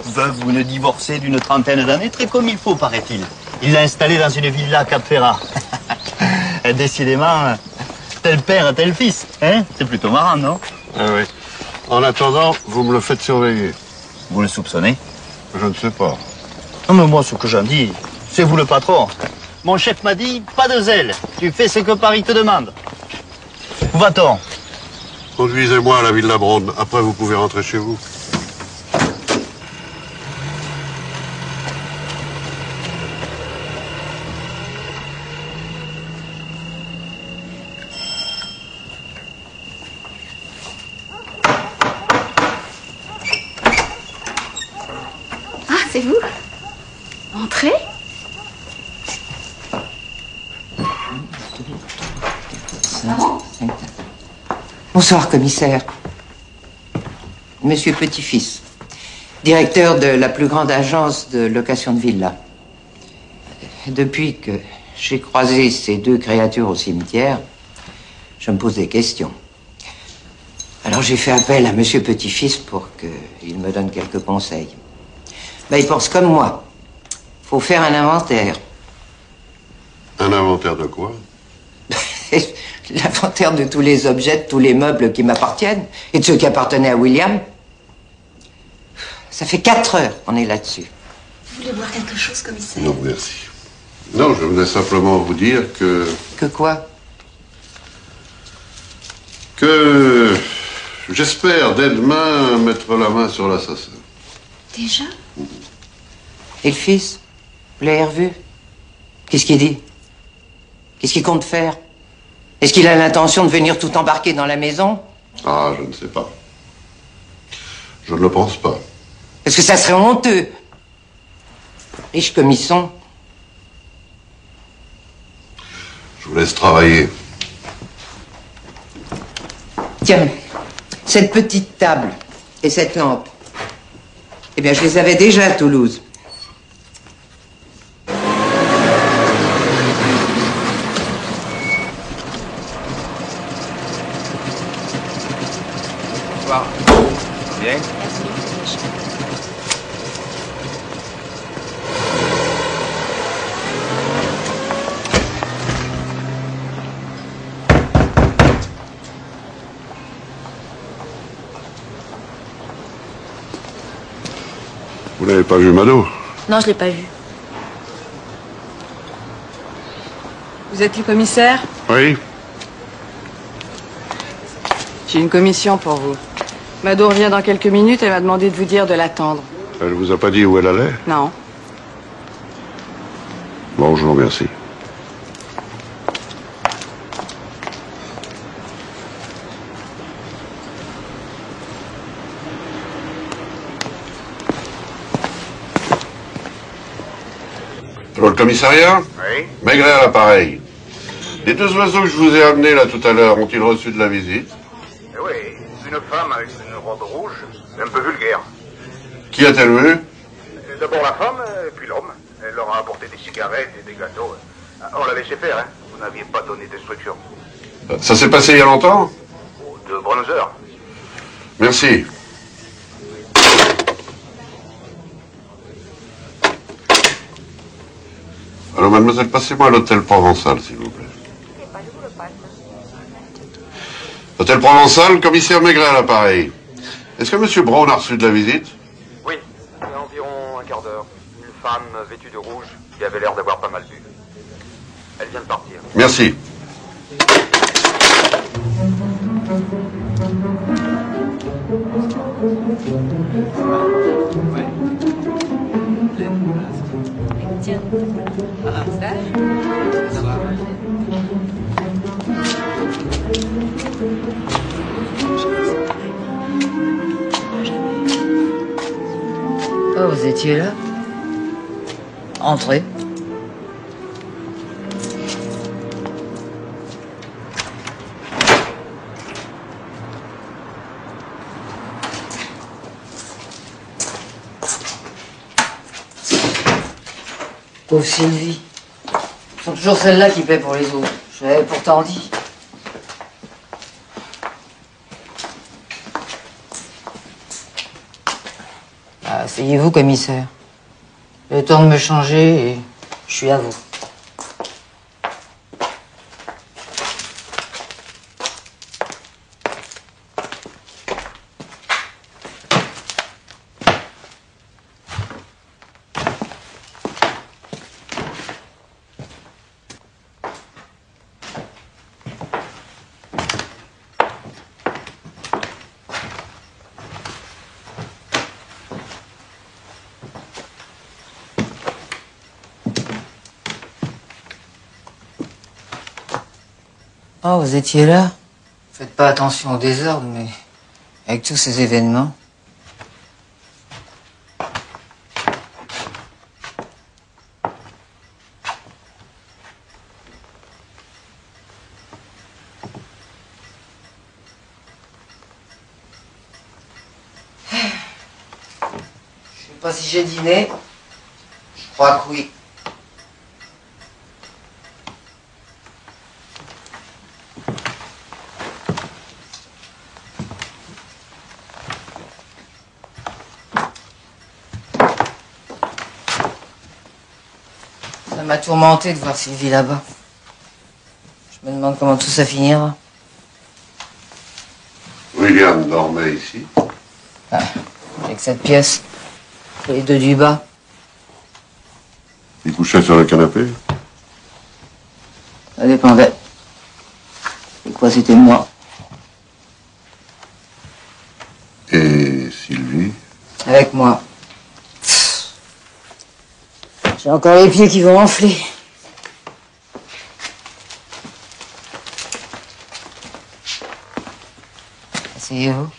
veuve ou une divorcée d'une trentaine d'années, très comme il faut, paraît-il. Il l'a installée dans une villa à Cap-Ferrat. Décidément, tel père, tel fils. Hein? C'est plutôt marrant, non? Ah oui. En attendant, vous me le faites surveiller. Vous le soupçonnez? Je ne sais pas. Non, mais moi, ce que j'en dis, c'est vous le patron. Mon chef m'a dit, pas de zèle. Tu fais ce que Paris te demande. Où va-t-on? Conduisez-moi à la Villa Braun. Après, vous pouvez rentrer chez vous. Ah, c'est vous? Entrez. Bonsoir, commissaire. Monsieur Petit-Fils, directeur de la plus grande agence de location de villas. Depuis que j'ai croisé ces deux créatures au cimetière, je me pose des questions. Alors j'ai fait appel à Monsieur Petit-Fils pour qu'il me donne quelques conseils. Ben, il pense comme moi. Faut faire un inventaire. Un inventaire de quoi? L'inventaire de tous les objets, de tous les meubles qui m'appartiennent et de ceux qui appartenaient à William. Ça fait 4 heures qu'on est là-dessus. Vous voulez boire quelque chose, commissaire? Non, merci. Non, je voulais simplement vous dire que... Que quoi? Que j'espère dès demain mettre la main sur l'assassin. Déjà? Et le fils? Vous l'avez revu? Qu'est-ce qu'il dit? Qu'est-ce qu'il compte faire? Est-ce qu'il a l'intention de venir tout embarquer dans la maison? Ah, je ne sais pas. Je ne le pense pas. Parce que ça serait honteux. Riches comme ils sont. Je vous laisse travailler. Tiens, cette petite table et cette lampe, eh bien, je les avais déjà à Toulouse. Bonsoir. Bien. Vous n'avez pas vu Mado? Non, je l'ai pas vu. Vous êtes le commissaire? Oui. J'ai une commission pour vous. Mado revient dans quelques minutes, elle m'a demandé de vous dire de l'attendre. Elle vous a pas dit où elle allait? Non. Bon, je vous remercie. Allô, le commissariat? Oui. Maigret à l'appareil. Les 2 oiseaux que je vous ai amenés là tout à l'heure ont-ils reçu de la visite? Eh oui, une femme avec une robe rouge, un peu vulgaire. Qui a-t-elle vu? D'abord la femme, et puis l'homme. Elle leur a apporté des cigarettes et des gâteaux. On l'a laissé faire, hein. Vous n'aviez pas donné d'instruction. Ça s'est passé il y a longtemps? De bonnes heures. Merci. Alors, mademoiselle, passez-moi à l'hôtel Provençal, s'il vous plaît. Hôtel Provençal, commissaire Maigret à l'appareil. Est-ce que M. Braun a reçu de la visite? Oui, il y a environ femme vêtue de rouge qui avait l'air d'avoir pas mal bu. Elle vient de partir. Merci. Oh, vous étiez là? Entrez. Pauvre Sylvie. Ce sont toujours celles-là qui paient pour les autres. Je l'avais pourtant dit. Asseyez-vous, commissaire. Le temps de me changer et je suis à vous. Oh, vous étiez là? Faites pas attention au désordre, mais avec tous ces événements. Je sais pas si j'ai dîné. Je crois que oui. Ça m'a tourmenté de voir Sylvie là-bas. Je me demande comment tout ça finira. William dormait ici. Ah, j'ai que cette pièce. Les deux du bas. Il couchait sur le canapé. Ça dépendait. Et quoi, c'était moi. Et Sylvie? Avec moi. J'ai encore les pieds qui vont enfler. Asseyez-vous.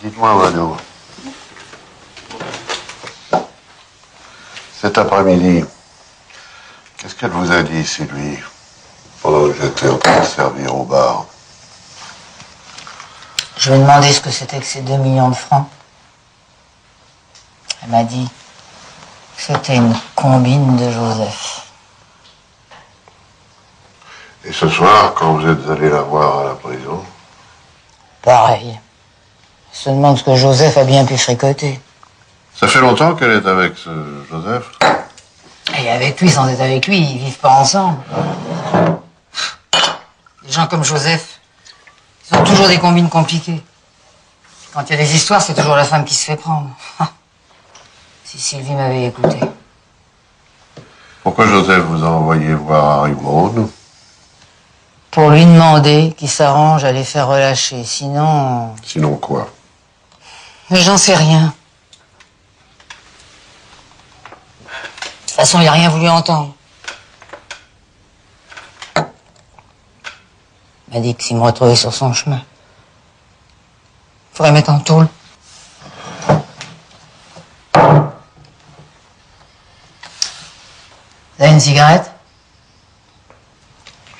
Dites-moi, Mano. Cet après-midi, qu'est-ce qu'elle vous a dit, Sylvie, pendant que j'étais en train de servir au bar? Je lui ai demandé ce que c'était que ces 2 millions de francs. Elle m'a dit que c'était une combine de Joseph. Et ce soir, quand vous êtes allé la voir à la prison? Pareil. Elle se demande ce que Joseph a bien pu fricoter. Ça fait longtemps qu'elle est avec ce Joseph? Et avec lui, sans être avec lui, ils vivent pas ensemble. Les gens comme Joseph, ils ont toujours des combines compliquées. Quand il y a des histoires, c'est toujours la femme qui se fait prendre. Si Sylvie m'avait écouté. Pourquoi Joseph vous a envoyé voir Harry Brown? Pour lui demander qu'il s'arrange à les faire relâcher. Sinon... Sinon quoi? Mais j'en sais rien. De toute façon, il n'a rien voulu entendre. Il m'a dit que s'il me retrouvait sur son chemin, il faudrait mettre en tôle. Vous avez une cigarette?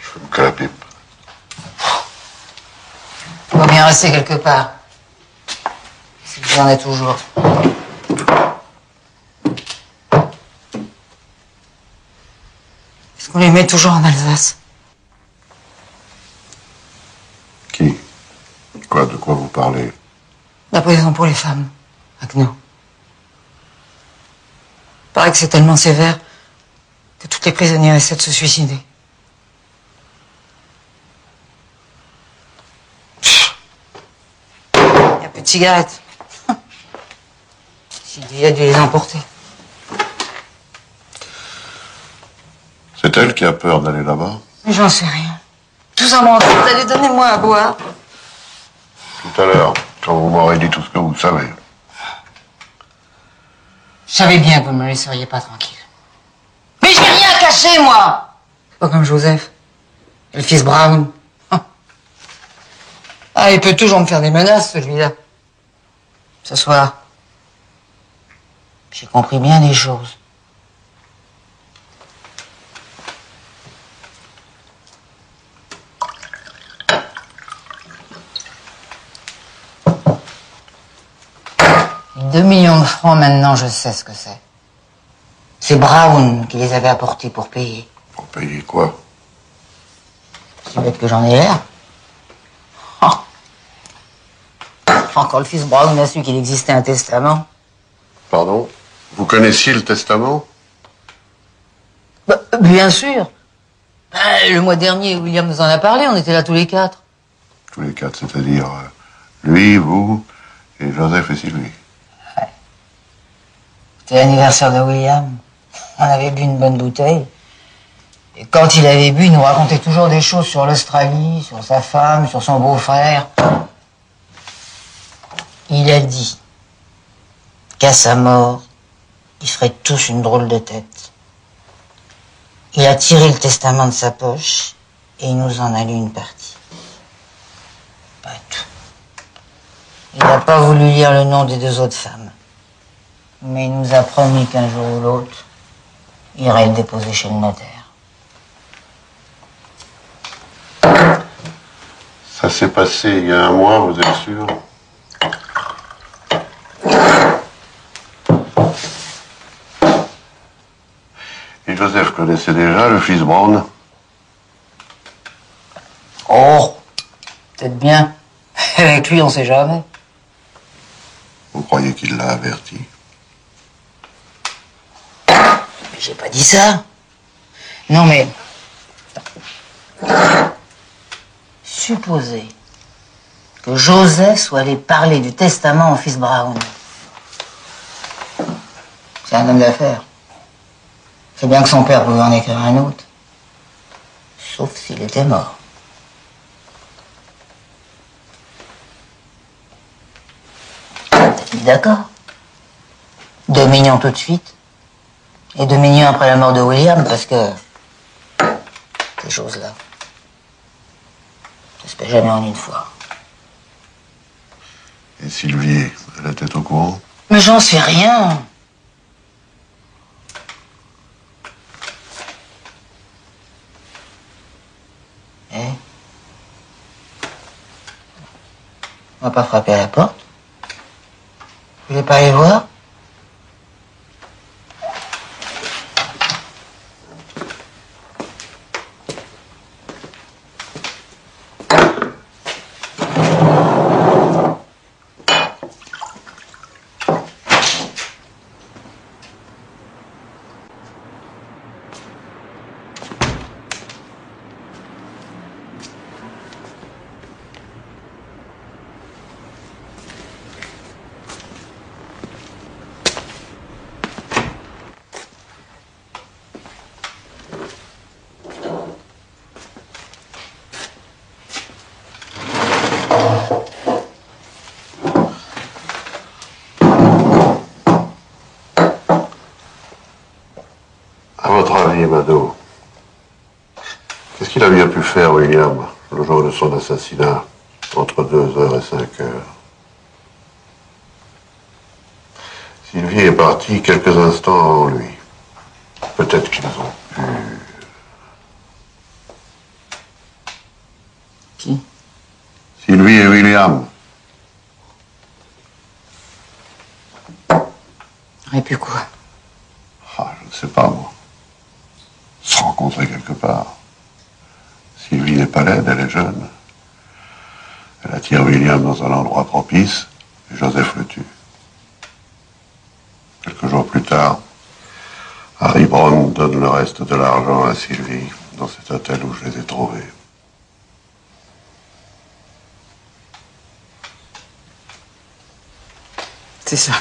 Je fume que la pipe. Il faut bien rester quelque part. Si j'en ai toujours. Est-ce qu'on les met toujours en Alsace? quoi? De quoi vous parlez? La prison pour les femmes, à Kno. Paraît que c'est tellement sévère que toutes les prisonnières essaient de se suicider. Il n'y a plus de cigarettes. Sylvie a dû les emporter. C'est elle qui a peur d'aller là-bas? J'en sais rien. Tout ça m'en fout. Allez, donnez-moi à boire. Tout à l'heure, quand vous m'aurez dit tout ce que vous savez. Je savais bien que vous ne me laisseriez pas tranquille. Mais j'ai rien caché, moi! C'est pas comme Joseph. Et le fils Brown. Ah, il peut toujours me faire des menaces, celui-là. Ce soir, j'ai compris bien des choses. $2 millions de francs, maintenant, je sais ce que c'est. C'est Brown qui les avait apportés pour payer. Pour payer quoi? Si bête que j'en ai l'air. Oh. Enfin, quand le fils Brown a su qu'il existait un testament. Pardon? Vous connaissiez le testament? Bah, bien sûr. Le mois dernier, William nous en a parlé, on était là tous les quatre. Tous les quatre, c'est-à-dire lui, vous, et Joseph et Sylvie. Ouais. C'était l'anniversaire de William. On avait bu une bonne bouteille. Et quand il avait bu, il nous racontait toujours des choses sur l'Australie, sur sa femme, sur son beau-frère. Il a dit qu'à sa mort, ils feraient tous une drôle de tête. Il a tiré le testament de sa poche et il nous en a lu une partie. Pas tout. Il n'a pas voulu lire le nom des 2 autres femmes. Mais il nous a promis qu'un jour ou l'autre, il irait le déposer chez le notaire. Ça s'est passé il y a 1 mois, vous êtes sûr? Et Joseph connaissait déjà le fils Brown? Oh, peut-être bien. Avec lui, on sait jamais. Vous croyez qu'il l'a averti? Mais j'ai pas dit ça. Non, mais... Supposez que Joseph soit allé parler du testament au fils Brown. C'est un homme d'affaires. C'est bien que son père pouvait en écrire un autre. Sauf s'il était mort. T'as dit d'accord? 2 millions tout de suite. Et 2 millions après la mort de William, parce que... Ces choses-là, ça se fait jamais en une fois. Et Sylvie, elle était au courant? Mais j'en sais rien. On va pas frapper à la porte? Vous voulez pas aller voir? À votre avis, Mado, qu'est-ce qu'il a bien pu faire, William, le jour de son assassinat, entre 2h et 5h? Sylvie est partie quelques instants avant lui. Peut-être qu'ils ont pu... Qui? Sylvie et William. Et puis quoi? Ah, je ne sais pas, moi. Se rencontrer quelque part. Sylvie n'est pas laide, elle est jeune. Elle attire William dans un endroit propice et Joseph le tue. Quelques jours plus tard, Harry Brown donne le reste de l'argent à Sylvie dans cet hôtel où je les ai trouvés. C'est ça.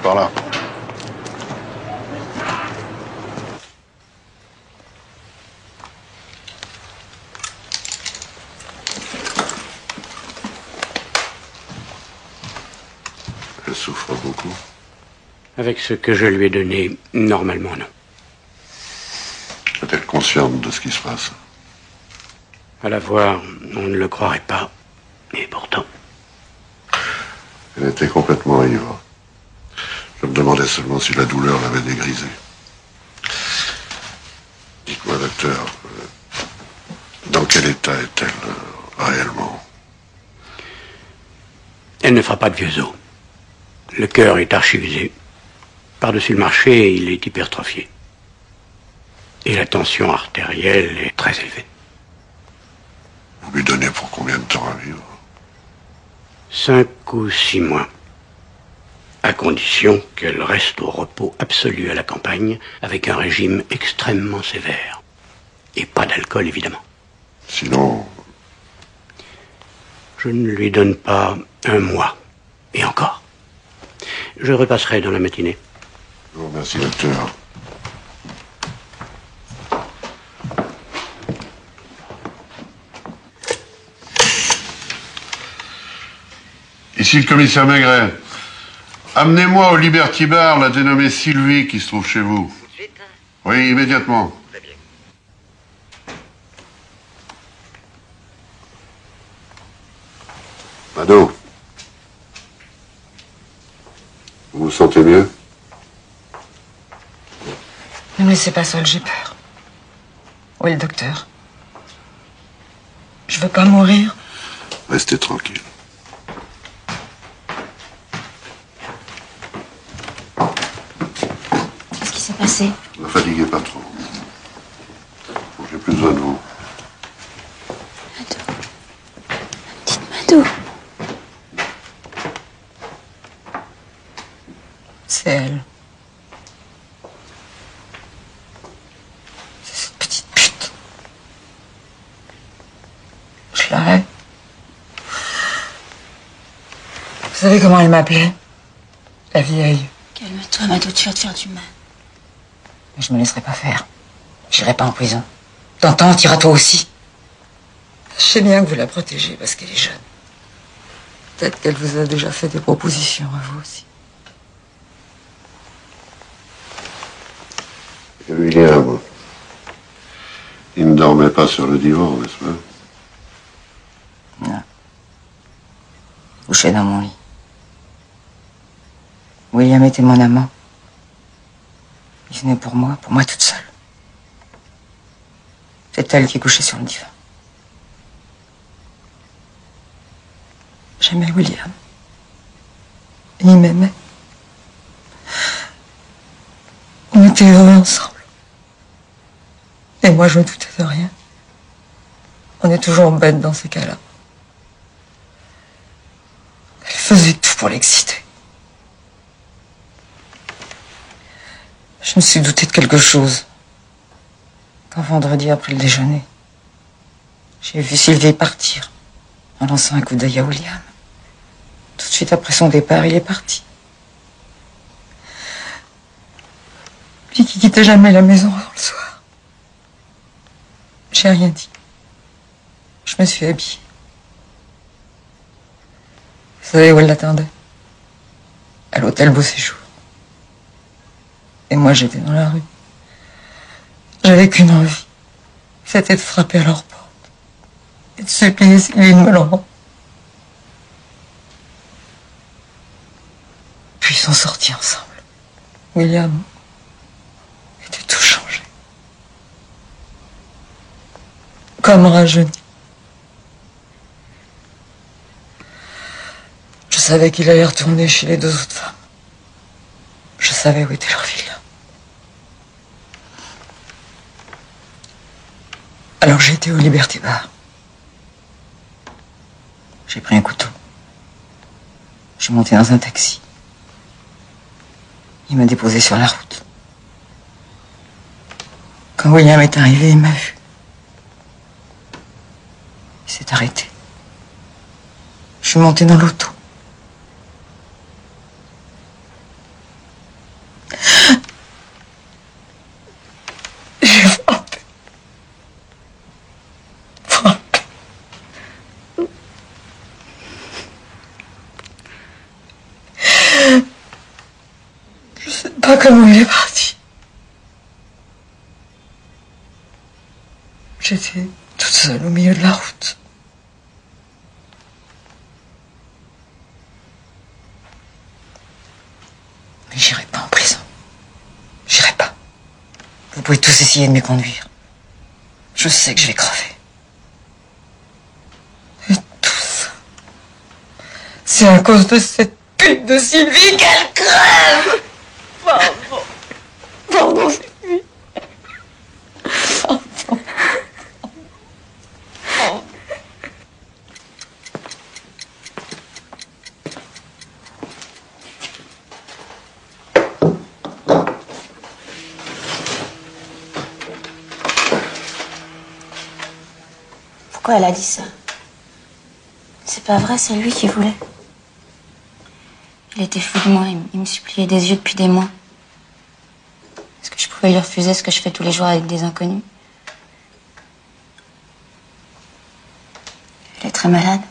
Par là. Elle souffre beaucoup. Avec ce que je lui ai donné, normalement non. Est-elle consciente de ce qui se passe? À la voir, on ne le croirait pas. Et pourtant. Elle était complètement ivre. Je me demandais seulement si la douleur l'avait dégrisée. Dites-moi, docteur, dans quel état est-elle réellement? Elle ne fera pas de vieux os. Le cœur est archi-usé. Par-dessus le marché, il est hypertrophié. Et la tension artérielle est très élevée. Vous lui donnez pour combien de temps à vivre? 5 ou 6 mois. À condition qu'elle reste au repos absolu à la campagne, avec un régime extrêmement sévère. Et pas d'alcool, évidemment. Sinon... Je ne lui donne pas 1 mois. Et encore. Je repasserai dans la matinée. Je vous remercie, docteur. Ici le commissaire Maigret. Amenez-moi au Liberty Bar la dénommée Sylvie qui se trouve chez vous. Tout de suite? Oui, immédiatement. Très bien. Mado. Vous vous sentez mieux? Ne me laissez pas seule, j'ai peur. Où est le docteur? Je veux pas mourir. Restez tranquille. Qu'est-ce qui s'est passé? Ne fatiguez pas trop. J'ai plus besoin de vous. Madou. C'est elle. C'est cette petite pute. Je la hais. Vous savez comment elle m'appelait? La vieille. Calme-toi, Madou, tu vas te faire du mal. Mais je me laisserai pas faire. J'irai pas en prison. T'entends, t'iras toi aussi. Je sais bien que vous la protégez parce qu'elle est jeune. Peut-être qu'elle vous a déjà fait des propositions à vous aussi. Et William, il ne dormait pas sur le divan, n'est-ce pas? Non. Couché dans mon lit. William était mon amant. Il venait pour moi toute seule. C'est elle qui couchait sur le divan. J'aimais William. Et il m'aimait. On était heureux ensemble. Et moi, je me doutais de rien. On est toujours bête dans ces cas-là. Elle faisait tout pour l'exciter. Je me suis douté de quelque chose. Quand vendredi, après le déjeuner, j'ai vu Sylvie partir en lançant un coup d'œil à William. Tout de suite après son départ, il est parti. Lui qui quittait jamais la maison avant le soir. J'ai rien dit. Je me suis habillée. Vous savez où elle l'attendait? À l'hôtel Beau Séjour. Et moi, j'étais dans la rue. J'avais qu'une envie. C'était de frapper à leur porte. Et de supplier Sylvie de me le rendre. Puis ils sont sortis ensemble. William était tout changé. Comme rajeuni. Je savais qu'il allait retourner chez les 2 autres femmes. Je savais où était leur villa. Alors j'ai été au Liberty Bar. J'ai pris un couteau. Je suis monté dans un taxi. Il m'a déposé sur la route. Quand William est arrivé, il m'a vu. Il s'est arrêté. Je suis montée dans l'auto. J'ai frappé. Je sais pas comment il est parti. J'étais toute seule au milieu de la route. Mais j'irai pas en prison. J'irai pas. Vous pouvez tous essayer de me conduire. Je sais que je vais crever. Et tout ça, c'est à cause de cette pute de Sylvie qu'elle crève. Pardon. Pardon, Sylvie. Pardon. Pourquoi elle a dit ça? C'est pas vrai, c'est lui qui voulait. Il était fou de moi, il me suppliait des yeux depuis des mois. Est-ce que je pouvais lui refuser ce que je fais tous les jours avec des inconnus? Elle est très malade.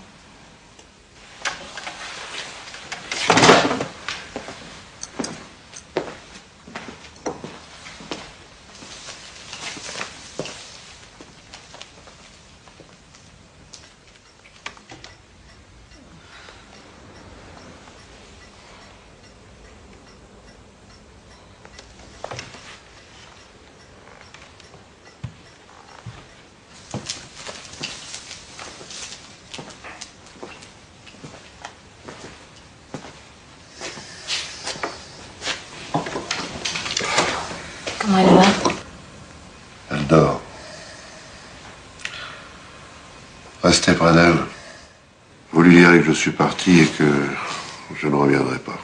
Comment elle va? Elle dort. Restez près d'elle. Vous lui direz que je suis parti et que je ne reviendrai pas.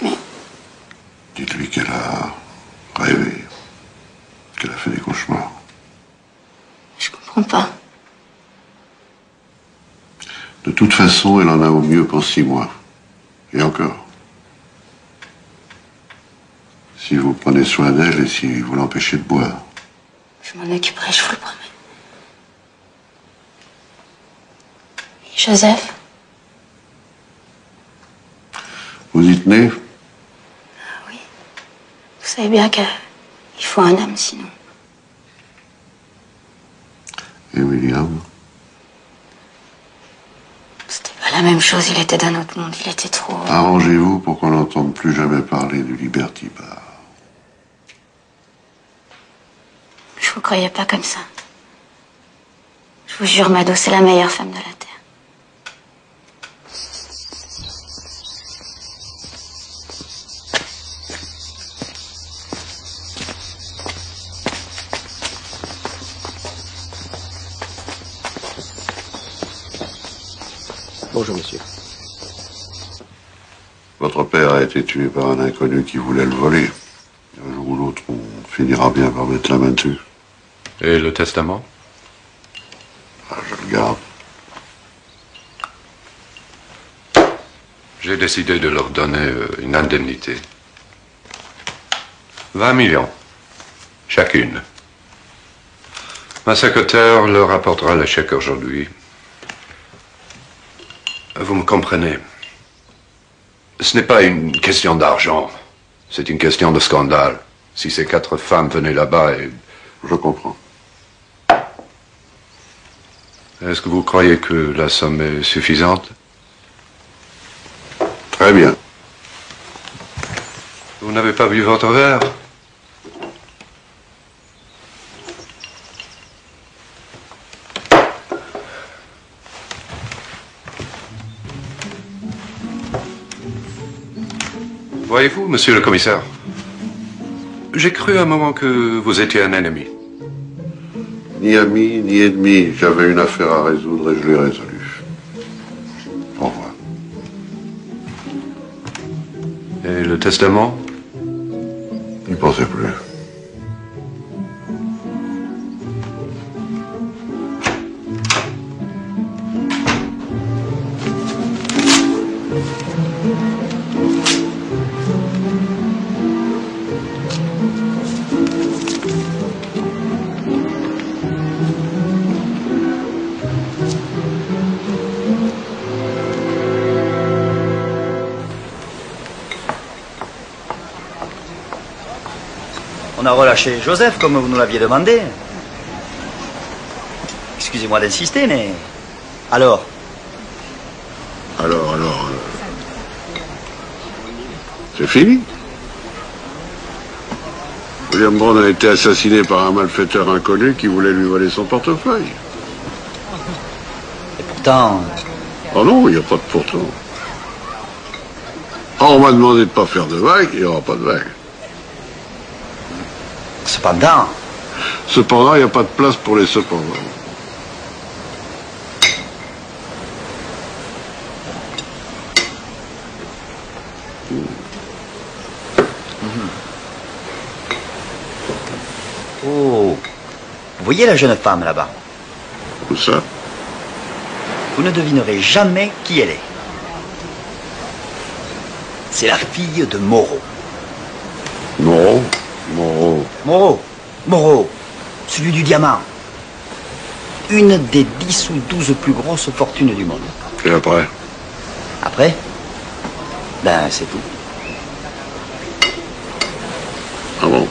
Mais... Dites-lui qu'elle a rêvé, qu'elle a fait des cauchemars. Je comprends pas. De toute façon, elle en a au mieux pour 6 mois. Et encore. Si vous prenez soin d'elle et si vous l'empêchez de boire. Je m'en occuperai, je vous le promets. Et Joseph? Vous y tenez? Vous savez bien qu'il faut un homme sinon. Et William? C'était pas la même chose, il était d'un autre monde, il était trop... Arrangez-vous pour qu'on n'entende plus jamais parler du Liberty Bar. Je vous croyais pas comme ça. Je vous jure, Mado, c'est la meilleure femme de la Terre. Bonjour, monsieur. Votre père a été tué par un inconnu qui voulait le voler. Un jour ou l'autre, on finira bien par mettre la main dessus. Et le testament? Je le garde. J'ai décidé de leur donner une indemnité. 20 millions. Chacune. Ma secrétaire leur apportera le chèque aujourd'hui. Vous me comprenez? Ce n'est pas une question d'argent. C'est une question de scandale. Si ces 4 femmes venaient là-bas et... Je comprends. Est-ce que vous croyez que la somme est suffisante? Très bien. Vous n'avez pas bu votre verre? Voyez-vous, monsieur le commissaire, j'ai cru un moment que vous étiez un ennemi. Ni ami, ni ennemi. J'avais une affaire à résoudre et je l'ai résolue. Au revoir. Et le testament? N'y pensez plus. On a relâché Joseph comme vous nous l'aviez demandé. Excusez-moi d'insister, mais... Alors? C'est fini. William Brown a été assassiné par un malfaiteur inconnu qui voulait lui voler son portefeuille. Et pourtant... Oh non, il n'y a pas de pourtant. Ah, on m'a demandé de ne pas faire de vagues, il n'y aura pas de vagues. Cependant, il n'y a pas de place pour les cependant. Oh, vous voyez la jeune femme là-bas? Où ça? Vous ne devinerez jamais qui elle est. C'est la fille de Moreau. Moreau, celui du diamant. Une des 10 ou 12 plus grosses fortunes du monde. Et après? Après? Ben, c'est tout. Ah bon?